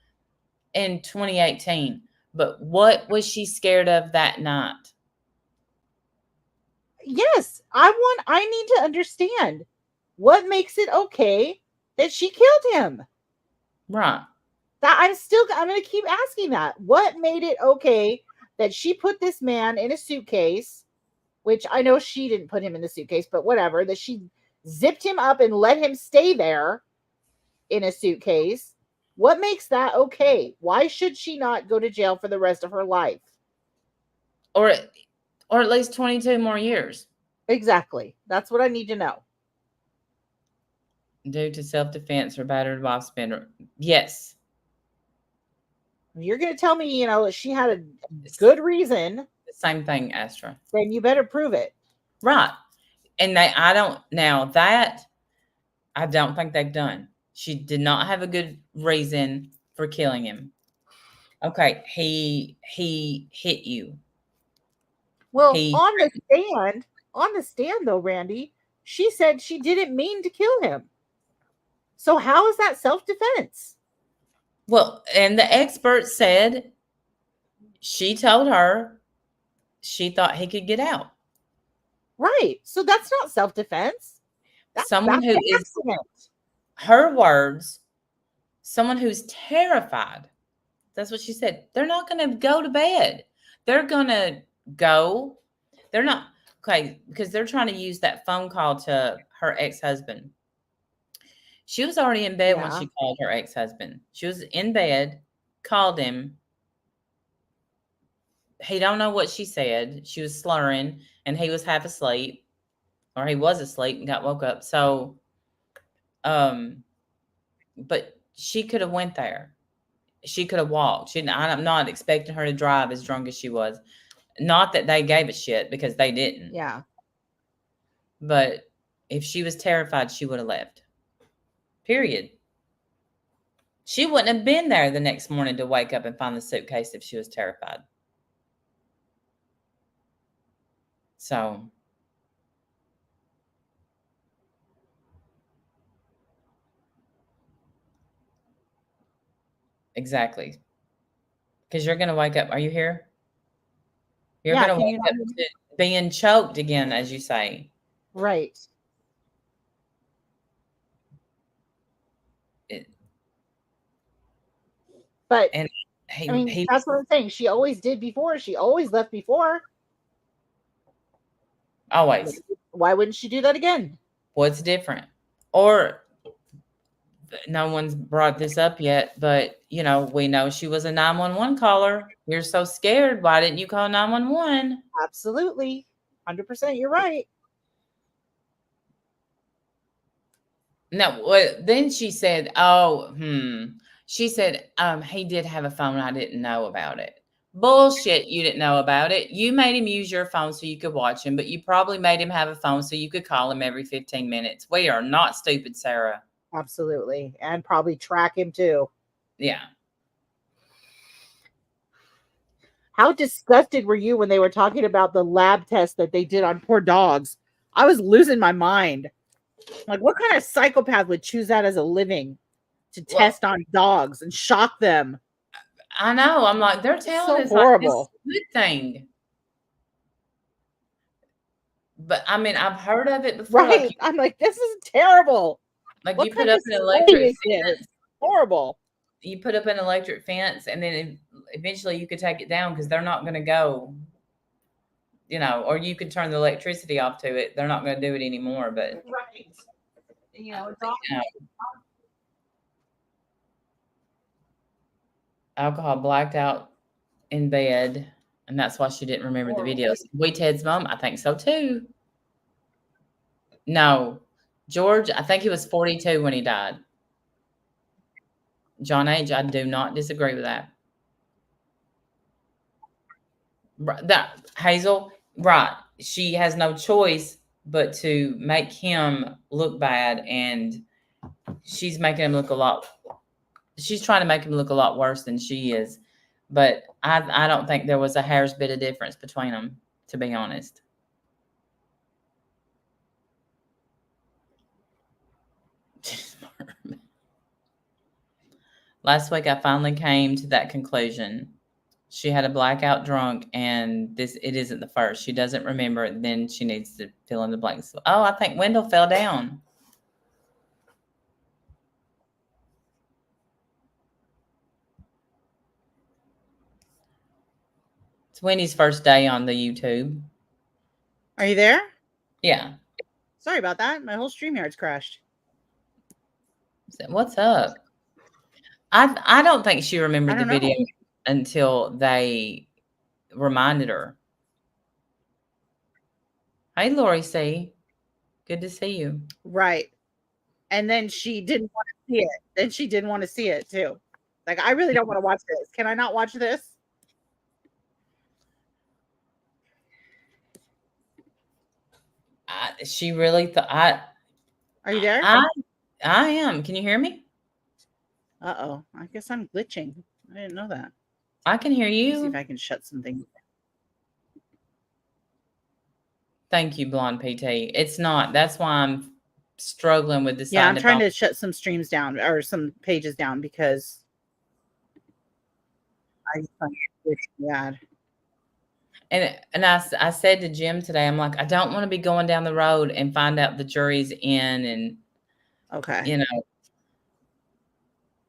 in 2018, but what was she scared of that night? Yes, I need to understand what makes it okay that she killed him. Right. I'm going to keep asking that. What made it okay that she put this man in a suitcase, which I know she didn't put him in the suitcase, but whatever, that she zipped him up and let him stay there in a suitcase? What makes that okay? Why should she not go to jail for the rest of her life? Or at least 22 more years. Exactly. That's what I need to know. Due to self-defense or battered wife spender. Yes. You're going to tell me, she had a good reason. The same thing, Astra. Then you better prove it. Right. And I don't think they've done. She did not have a good reason for killing him. Okay, he hit you. Well, on the stand though, Randy, she said she didn't mean to kill him. So how is that self-defense? Well, and the expert said she told her she thought he could get out. Right. So that's not self-defense. Someone who is, her words, someone who's terrified. That's what she said. They're not going to go to bed. They're going to go. They're not. Okay. Because they're trying to use that phone call to her ex-husband. She was already in bed when she called her ex-husband. She was in bed, called him. He don't know what she said. She was slurring, and he was half asleep, or he was asleep and got woke up. So, but she could have went there. She could have walked. I'm not expecting her to drive as drunk as she was. Not that they gave a shit, because they didn't. Yeah. But if she was terrified, she would have left. Period. She wouldn't have been there the next morning to wake up and find the suitcase if she was terrified. So, exactly. Because you're going to wake up. Are you here? You're going to wake up to being choked again, as you say. Right. But and that's what I'm saying. She always did before. She always left before. Always. Why wouldn't she do that again? What's different? Or no one's brought this up yet, but we know she was a 911 caller. You're so scared. Why didn't you call 911? Absolutely. 100%. You're right. No, then she said, she said, he did have a phone. I didn't know about it. Bullshit. You didn't know about it. You made him use your phone so you could watch him, but you probably made him have a phone so you could call him every 15 minutes. We are not stupid, Sarah. Absolutely. And probably track him too. Yeah. How disgusted were you when they were talking about the lab test that they did on poor dogs? I was losing my mind. Like, what kind of psychopath would choose that as a living to test on dogs and shock them? I know. I'm like, they're telling us horrible. Like, this is a good thing. But I mean, I've heard of it before. Right. I'm like, this is terrible. Like, you put up an electric fence. Horrible. You put up an electric fence, and then eventually you could take it down because they're not going to go, or you could turn the electricity off to it. They're not going to do it anymore. But right. It's all. Alcohol blacked out in bed, and that's why she didn't remember the videos. We Ted's mom, I think so too. No, George, I think he was 42 when he died. John H., I do not disagree with that. Hazel, right. She has no choice but to make him look bad, and she's making him look she's trying to make him look a lot worse than she is. But I don't think there was a hair's bit of difference between them, to be honest. Last week, I finally came to that conclusion. She had a blackout drunk, and it isn't the first. She doesn't remember it. Then she needs to fill in the blanks. Oh, I think Wendell fell down. It's Winnie's first day on the YouTube. Are you there? Yeah. Sorry about that. My whole StreamYard's crashed. What's up? I don't think she remembered the video until they reminded her. Hey, Lori C. Good to see you. Right. And then she didn't want to see it. Then she didn't want to see it too. Like, I really don't want to watch this. Can I not watch this? She really thought. Are you there? I am. Can you hear me? Uh-oh. I guess I'm glitching. I didn't know that. I can hear Let me see you. if I can shut something. Thank you, Blonde PT. It's not. That's why I'm struggling with deciding. Yeah, I'm trying to shut some streams down or some pages down because I find it bad. And I said to Jim today, I'm like, I don't want to be going down the road and find out the jury's in, and okay, you know.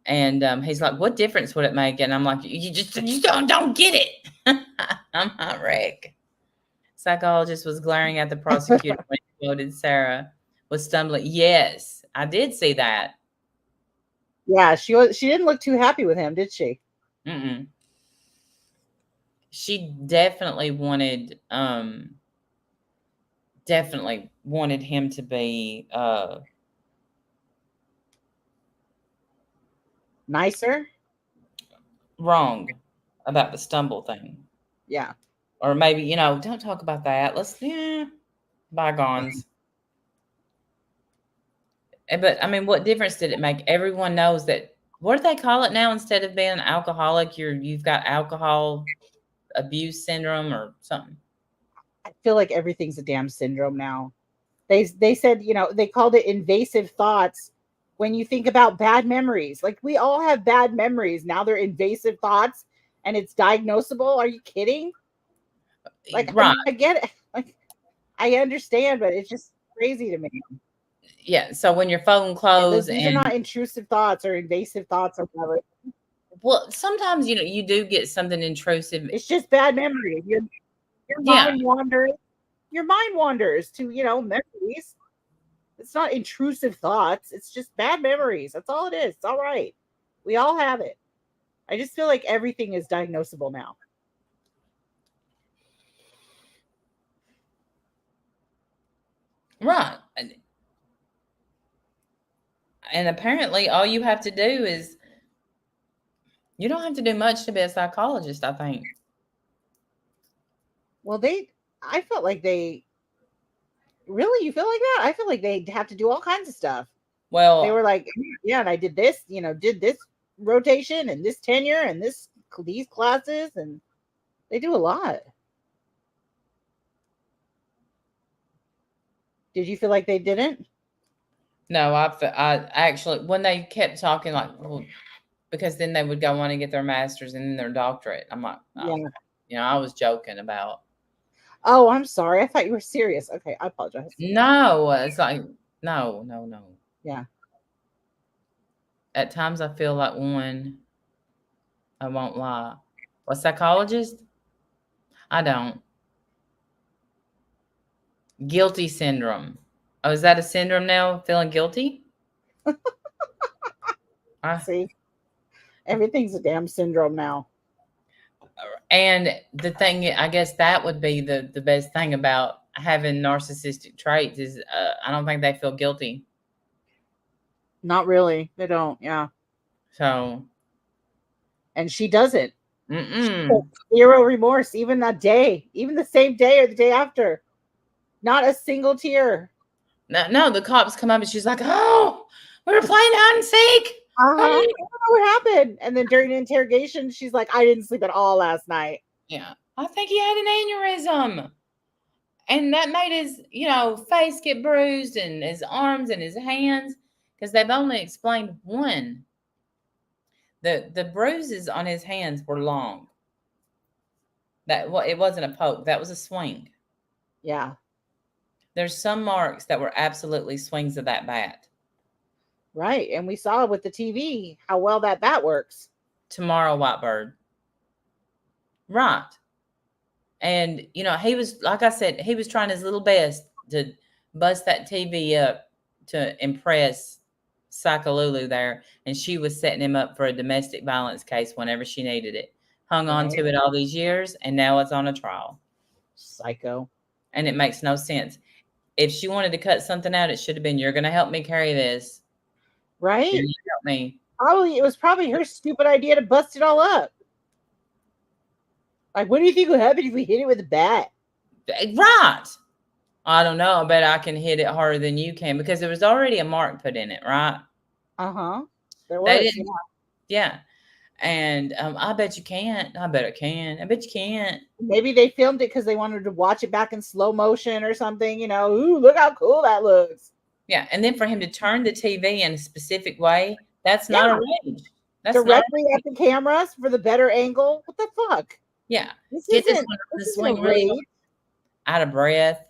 And he's like, what difference would it make? And I'm like, you don't get it. I'm not Rick. Psychologist was glaring at the prosecutor when he quoted Sarah was stumbling. Yes, I did see that. Yeah, she didn't look too happy with him, did she? Mm-mm. She definitely wanted him to be nicer. Wrong about the stumble thing. Yeah. Or maybe, don't talk about that. Let's bygones. But I mean, what difference did it make? Everyone knows that. What do they call it now? Instead of being an alcoholic, you've got alcohol abuse syndrome or something. I feel like everything's a damn syndrome now. They said, they called it invasive thoughts when you think about bad memories. Like, we all have bad memories. Now they're invasive thoughts and it's diagnosable. Are you kidding? Like, right. I get it. Like, I understand, but it's just crazy to me. Yeah. So when your phone closed, these are not intrusive thoughts or invasive thoughts or whatever. Well, sometimes you do get something intrusive. It's just bad memory. Your mind wanders. Your mind wanders to memories. It's not intrusive thoughts. It's just bad memories. That's all it is. It's all right. We all have it. I just feel like everything is diagnosable now. Right. And apparently all you have to do is, you don't have to do much to be a psychologist, I think. Well, I felt like they, really, you feel like that? I feel like they have to do all kinds of stuff. Well, they were like, yeah, and I did this, did this rotation and this tenure and these classes, and they do a lot. Did you feel like they didn't? No, I actually, when they kept talking, like, well, because then they would go on and get their master's and then their doctorate. I'm like, oh, yeah. I was joking about. Oh, I'm sorry. I thought you were serious. Okay, I apologize. No, it's like, no. Yeah. At times I feel like one. I won't lie. A psychologist? I don't. Guilty syndrome. Oh, is that a syndrome now? Feeling guilty? See, everything's a damn syndrome now. And the thing, I guess that would be the best thing about having narcissistic traits is I don't think they feel guilty. Not really. They don't. Yeah. So. And she doesn't. Mm-mm. Zero remorse, even that day, even the same day or the day after. Not a single tear. No, the cops come up and she's like, oh, we were playing hide and seek. I don't know what happened. And then during the interrogation, she's like, I didn't sleep at all last night. Yeah. I think he had an aneurysm. And that made his, face get bruised and his arms and his hands, because they've only explained one. The bruises on his hands were long. It wasn't a poke. That was a swing. Yeah. There's some marks that were absolutely swings of that bat. Right. And we saw with the TV how well that bat works. Tomorrow, Whitebird. Right. And, he was, like I said, he was trying his little best to bust that TV up to impress Psycholulu there. And she was setting him up for a domestic violence case whenever she needed it. Hung on to it all these years, and now it's on a trial. Psycho. And it makes no sense. If she wanted to cut something out, it should have been, you're going to help me carry this. Right? Can you help me? It was probably her stupid idea to bust it all up. Like, what do you think will happen if we hit it with a bat? Right. I don't know. I bet I can hit it harder than you can because there was already a mark put in it, right? Uh-huh. There They was. didn't. Yeah. And I bet you can't. I bet I can. I bet you can't. Maybe they filmed it because they wanted to watch it back in slow motion or something. Ooh, look how cool that looks. Yeah. And then for him to turn the TV in a specific way, that's not a range. That's directly at the cameras for the better angle. What the fuck? Yeah. This Get this isn't one on the this swing isn't a raid. Out of breath.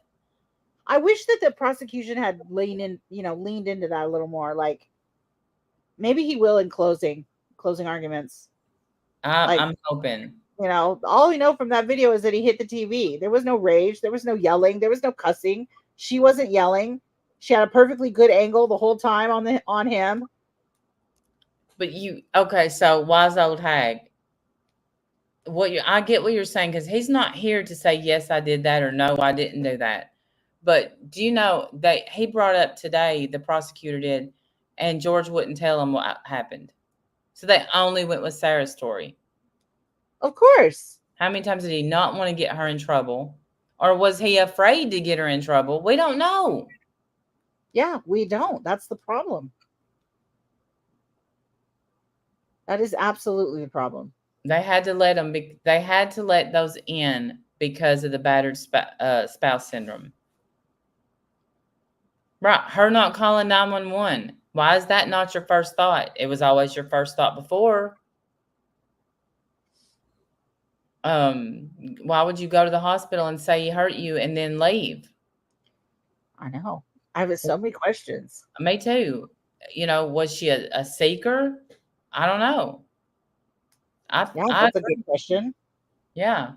I wish that the prosecution had leaned into that a little more. Like, maybe he will in closing arguments. I'm hoping. All we know from that video is that he hit the TV. There was no rage. There was no yelling. There was no cussing. She wasn't yelling. She had a perfectly good angle the whole time on him. But okay, so wise old hag. I get what you're saying because he's not here to say yes, I did that or no, I didn't do that. But do you know that he brought up today, the prosecutor did, and George wouldn't tell him what happened. So they only went with Sarah's story. Of course. How many times did he not want to get her in trouble? Or was he afraid to get her in trouble? We don't know. Yeah, we don't. That's the problem. That is absolutely the problem. They had to let them. They had to let those in because of the battered spouse syndrome. Right. Her not calling 911. Why is that not your first thought? It was always your first thought before. Why would you go to the hospital and say he hurt you and then leave? I know. I have so many questions. Me too. Was she a seeker? I don't know. That's a good question. Yeah.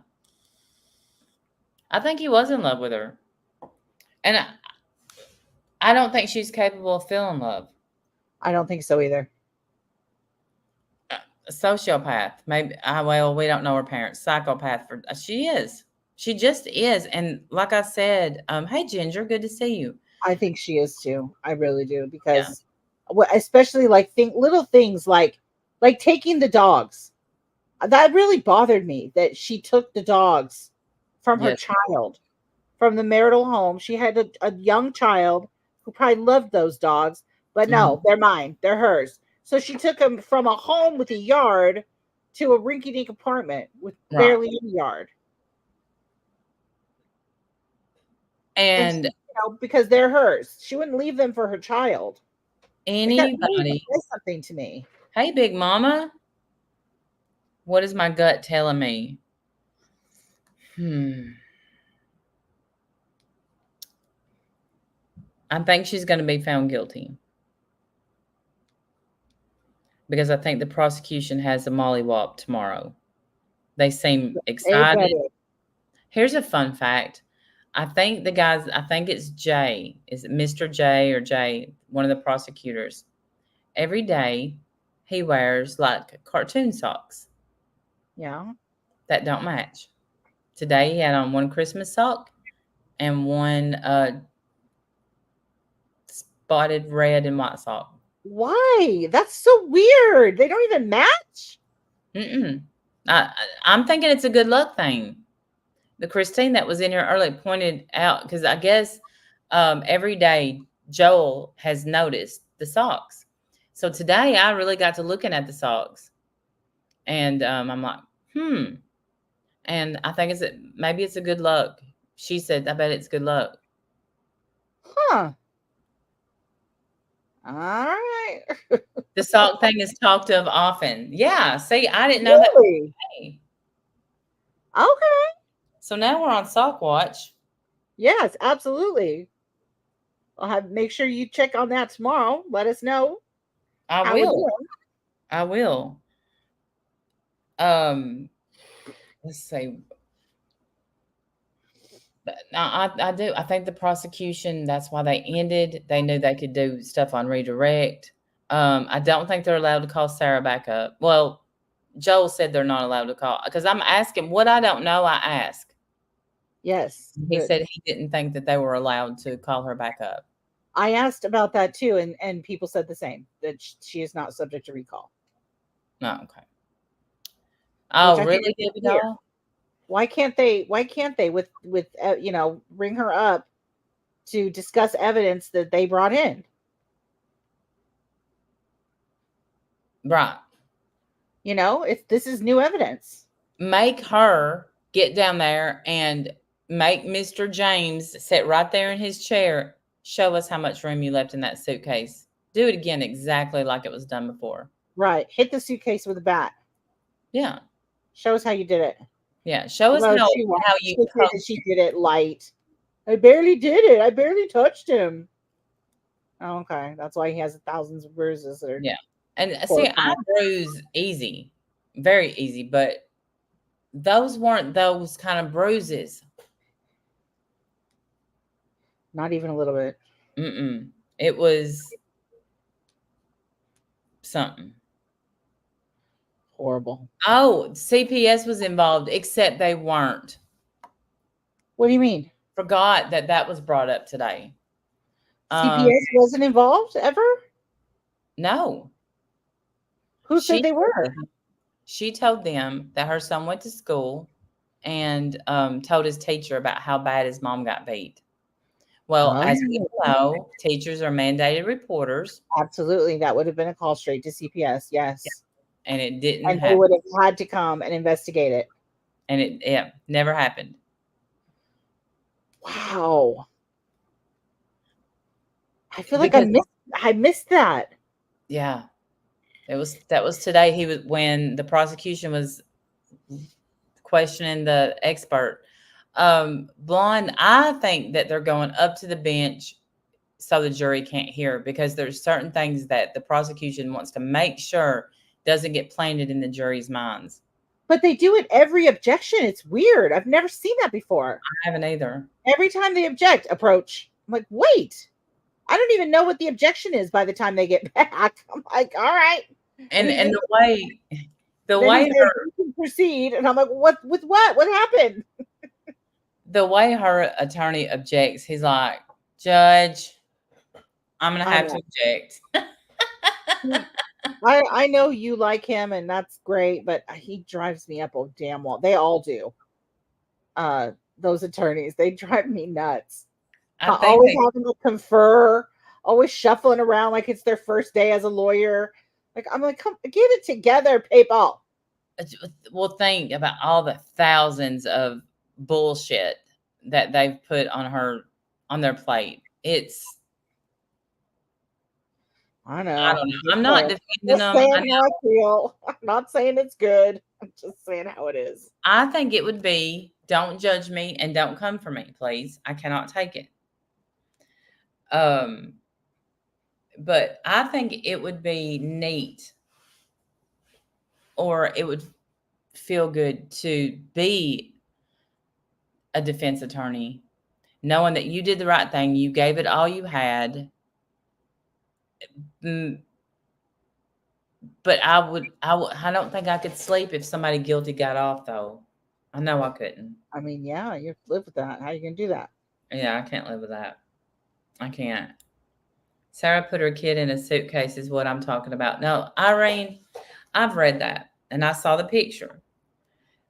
I think he was in love with her. And I don't think she's capable of feeling love. I don't think so either. A sociopath. Maybe. We don't know her parents. Psychopath. She is. She just is. And like I said, hey, Ginger, good to see you. I think she is too. I really do. Because especially like little things like taking the dogs. That really bothered me that she took the dogs from her child, from the marital home. She had a young child who probably loved those dogs, but no, they're mine. They're hers. So she took them from a home with a yard to a rinky-dink apartment with barely any yard. And she, because they're hers. She wouldn't leave them for her child. Anybody say something to me. Hey, Big Mama. What is my gut telling me? I think she's going to be found guilty. Because I think the prosecution has a mollywop tomorrow. They seem excited. Here's a fun fact. I think it's Jay. Is it Mr. J or Jay? One of the prosecutors. Every day he wears like cartoon socks. Yeah. That don't match. Today he had on one Christmas sock and one spotted red and white sock. Why? That's so weird. They don't even match? I'm thinking it's a good luck thing. The Christine that was in here earlier pointed out, because I guess every day Joel has noticed the socks. So today I really got to looking at the socks. And I'm like, And I think maybe it's a good luck. She said, I bet it's good luck. Huh. All right. The sock thing is talked of often. Yeah. See, I didn't know that. Okay. So now we're on sock watch. Yes, absolutely. Make sure you check on that tomorrow. Let us know. I will. Let's see. But I do. I think the prosecution, that's why they ended. They knew they could do stuff on redirect. I don't think they're allowed to call Sarah back up. Well, Joel said they're not allowed to call, because I'm asking what I don't know. I ask. Yes. He said he didn't think that they were allowed to call her back up. I asked about that too, and people said the same, that she is not subject to recall. Oh, okay. Oh, I really, Debbie Doll? Why can't they with bring her up to discuss evidence that they brought in? Right. If this is new evidence. Make her get down there and make Mr. James sit right there in his chair. Show us how much room you left in that suitcase. Do it again exactly like it was done before. Right. Hit the suitcase with a bat. Yeah. Show us how you did it. Yeah. Show us how you she did it light. I barely did it. I barely touched him. Oh, okay. That's why he has thousands of bruises. Yeah. And see, I bruise easy. Very easy. But those weren't those kind of bruises. Not even a little bit. It was something. Horrible. Oh, CPS was involved, except they weren't. What do you mean? Forgot that was brought up today. CPS wasn't involved ever? No. Who said they were? She told them that her son went to school and told his teacher about how bad his mom got beat. Well, as we know, teachers are mandated reporters. Absolutely. That would have been a call straight to CPS. Yes. And it didn't happen. They would have had to come and investigate it. And it never happened. Wow. I feel like I missed that. Yeah. That was today. When the prosecution was questioning the expert. Blonde, I think that they're going up to the bench so the jury can't hear, because there's certain things that the prosecution wants to make sure doesn't get planted in the jury's minds. But they do it every objection. It's weird. I've never seen that before. I haven't either. Every time they object, approach. I'm like, wait. I don't even know what the objection is by the time they get back. I'm like, all right. And the way her proceed, and I'm like, what? With what? What happened? The way her attorney objects, he's like, Judge, I'm gonna have to object. I know you like him, and that's great, but he drives me up a damn wall. They all do. Those attorneys, they drive me nuts. Always having to confer, always shuffling around like it's their first day as a lawyer. Like, I'm like, come get it together, people. Well, think about all the thousands of bullshit that they've put on their plate. I know. I don't know. I'm not defending them. How I feel. I'm not saying it's good. I'm just saying how it is. I think it would be, don't judge me and don't come for me, please. I cannot take it. But I think it would be neat, or it would feel good to be a defense attorney, knowing that you did the right thing. You gave it all you had. But I don't think I could sleep if somebody guilty got off, though. I know I couldn't. I mean, yeah, you live with that. How are you going to do that? Yeah, I can't live with that. I can't. Sarah put her kid in a suitcase is what I'm talking about. No, Irene, I've read that and I saw the picture.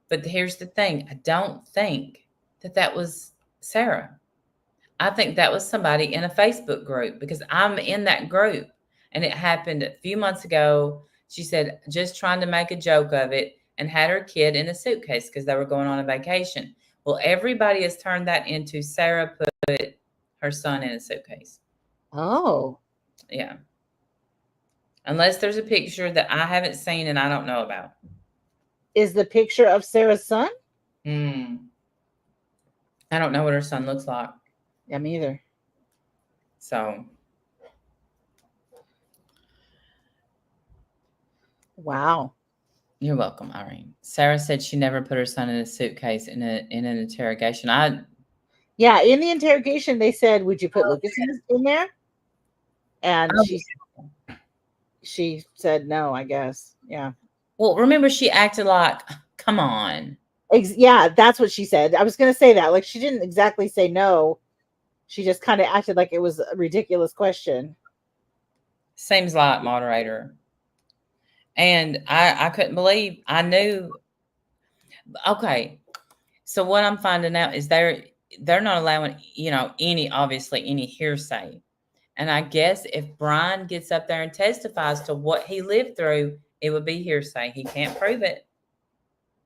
But here's the thing. I don't think that was Sarah. I think that was somebody in a Facebook group, because I'm in that group and it happened a few months ago. She said, just trying to make a joke of it, and had her kid in a suitcase because they were going on a vacation. Well, everybody has turned that into Sarah put her son in a suitcase. Oh. Yeah. Unless there's a picture that I haven't seen and I don't know about. Is the picture of Sarah's son? I don't know what her son looks like. Yeah, me either. So. Wow. You're welcome, Irene. Sarah said she never put her son in a suitcase in an interrogation. Yeah, in the interrogation, they said, would you put Lucas in there? And she said no, I guess. Yeah. Well, remember, she acted like, come on. Yeah, that's what she said. I was going to say that. Like, she didn't exactly say no. She just kind of acted like it was a ridiculous question. Seems like, moderator. And I couldn't believe, I knew. Okay. So what I'm finding out is they're not allowing, obviously any hearsay. And I guess if Brian gets up there and testifies to what he lived through, it would be hearsay. He can't prove it.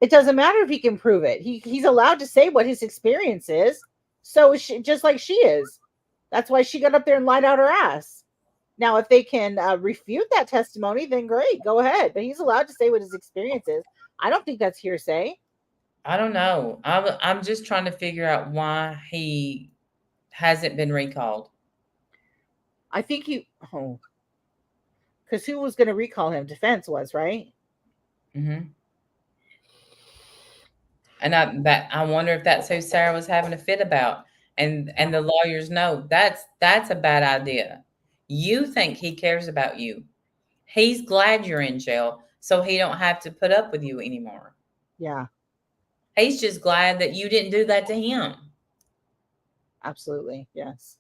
It doesn't matter if he can prove it. He's allowed to say what his experience is. So is she, just like she is. That's why she got up there and lied out her ass. Now, if they can refute that testimony, then great, go ahead. But he's allowed to say what his experience is. I don't think that's hearsay. I don't know. I'm just trying to figure out why he hasn't been recalled. I think because who was going to recall him? Defense was, right? Mm-hmm. And I wonder if that's who Sarah was having a fit about. And the lawyers know that's a bad idea. You think he cares about you. He's glad you're in jail, so he don't have to put up with you anymore. Yeah. He's just glad that you didn't do that to him. Absolutely. Yes.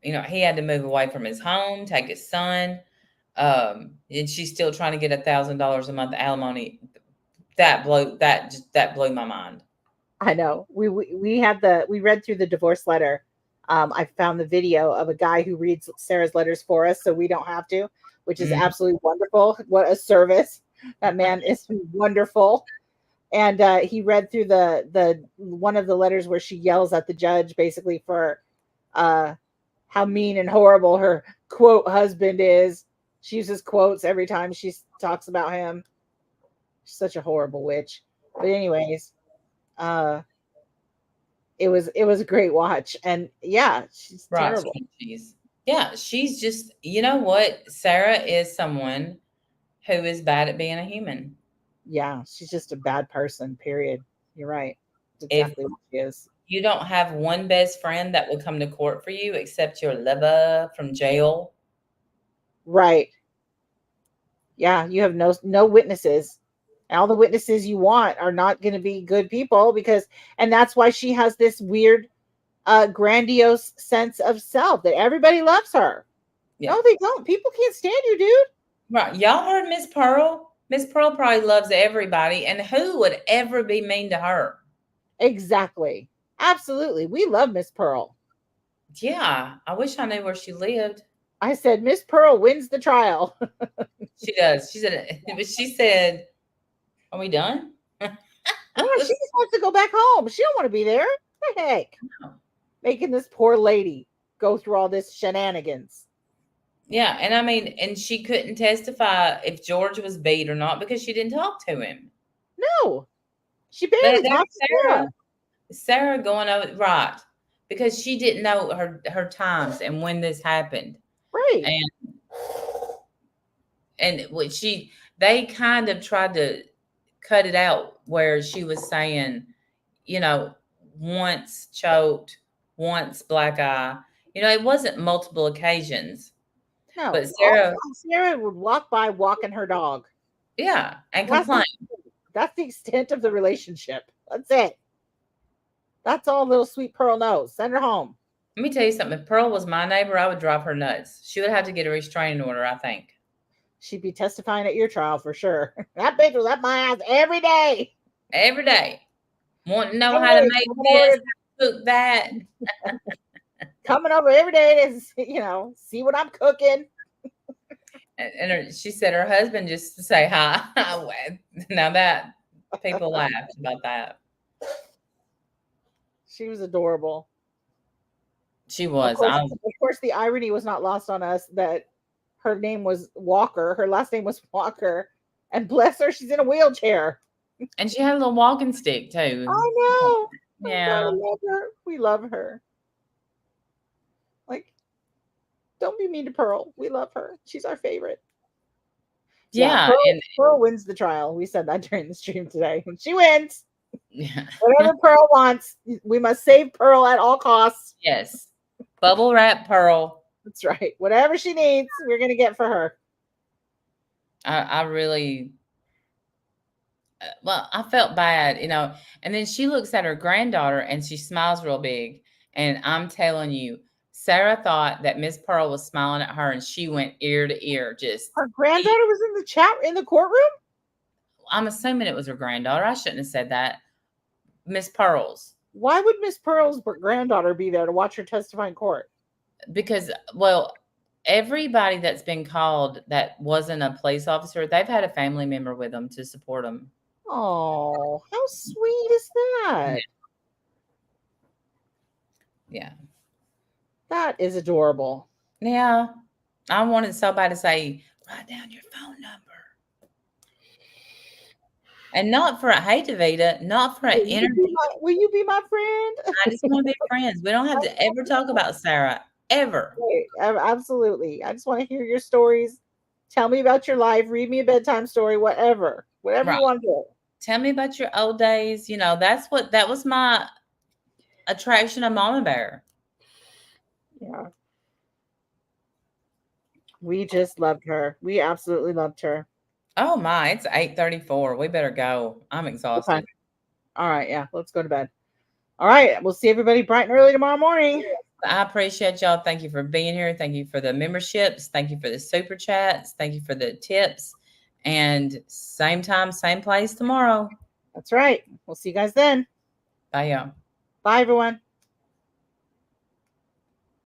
He had to move away from his home, take his son. And she's still trying to get $1,000 a month alimony. That blew my mind. I know. We read through the divorce letter. I found the video of a guy who reads Sarah's letters for us, so we don't have to, which is absolutely wonderful. What a service! That man is wonderful. And he read through the one of the letters where she yells at the judge, basically for how mean and horrible her quote husband is. She uses quotes every time she talks about him. She's such a horrible witch. But anyways, it was a great watch. And yeah, she's terrible. She's just, you know what? Sarah is someone who is bad at being a human. Yeah, she's just a bad person, period. You're right. That's exactly what she is. You don't have one best friend that will come to court for you except your lover from jail. Right. Yeah, you have no witnesses. And all the witnesses you want are not going to be good people and that's why she has this weird, grandiose sense of self that everybody loves her. Yeah. No, they don't. People can't stand you, dude. Right. Y'all heard Miss Pearl? Miss Pearl probably loves everybody. And who would ever be mean to her? Exactly. Absolutely. We love Miss Pearl. Yeah. I wish I knew where she lived. I said, Miss Pearl wins the trial. She does. She said, are we done? Yeah, she just wants to go back home. She don't want to be there. What the heck? No. Making this poor lady go through all this shenanigans. Yeah, and I mean, and she couldn't testify if George was beat or not because she didn't talk to him. No. She barely talked to Sarah. Sarah going over, right, because she didn't know her times and when this happened. Right. And they kind of tried to cut it out where she was saying, once choked, once black eye. It wasn't multiple occasions. No, but Sarah would walk by walking her dog. Yeah, and complain. That's the extent of the relationship. That's it. That's all little sweet Pearl knows. Send her home. Let me tell you something. If Pearl was my neighbor, I would drive her nuts. She would have to get a restraining order, I think. She'd be testifying at your trial for sure. That bitch was at my house every day. Every day. Want to know how to make this, cook that. Coming over every day to, see what I'm cooking. And she said her husband just to say hi. Now that people laughed about that. She was adorable. She was. Of course, the irony was not lost on us that her name was Walker. Her last name was Walker. And bless her, she's in a wheelchair. And she had a little walking stick, too. I know. Yeah. I love her. We love her. Don't be mean to Pearl. We love her. She's our favorite. Yeah. Pearl wins the trial. We said that during the stream today. She wins. Yeah. Whatever Pearl wants, we must save Pearl at all costs. Yes. Bubble wrap Pearl. That's right. Whatever she needs, we're going to get for her. I really, I felt bad, and then she looks at her granddaughter and she smiles real big. And I'm telling you, Sarah thought that Miss Pearl was smiling at her, and she went ear to ear. Just her granddaughter was in the chat in the courtroom. I'm assuming it was her granddaughter. I shouldn't have said that. Miss Pearl's. Why would Miss Pearl's granddaughter be there to watch her testify in court? Because, well, everybody that's been called that wasn't a police officer, they've had a family member with them to support them. Oh, how sweet is that? Yeah. That is adorable. Yeah. I wanted somebody to say, write down your phone number. And not for a hey Davida, not for an interview. Will you be my friend? I just want to be friends. We don't have to ever talk about Sarah. Ever. Absolutely. I just want to hear your stories. Tell me about your life. Read me a bedtime story, whatever you want to do. Tell me about your old days. You know, that was my attraction of Mama Bear. Yeah. We just loved her. We absolutely loved her. Oh my, it's 8:34. We better go. I'm exhausted. Okay. All right. Yeah. Let's go to bed. All right. We'll see everybody bright and early tomorrow morning. I appreciate y'all. Thank you for being here. Thank you for the memberships. Thank you for the super chats. Thank you for the tips. And same time, same place tomorrow. That's right. We'll see you guys then. Bye, y'all. Bye, everyone.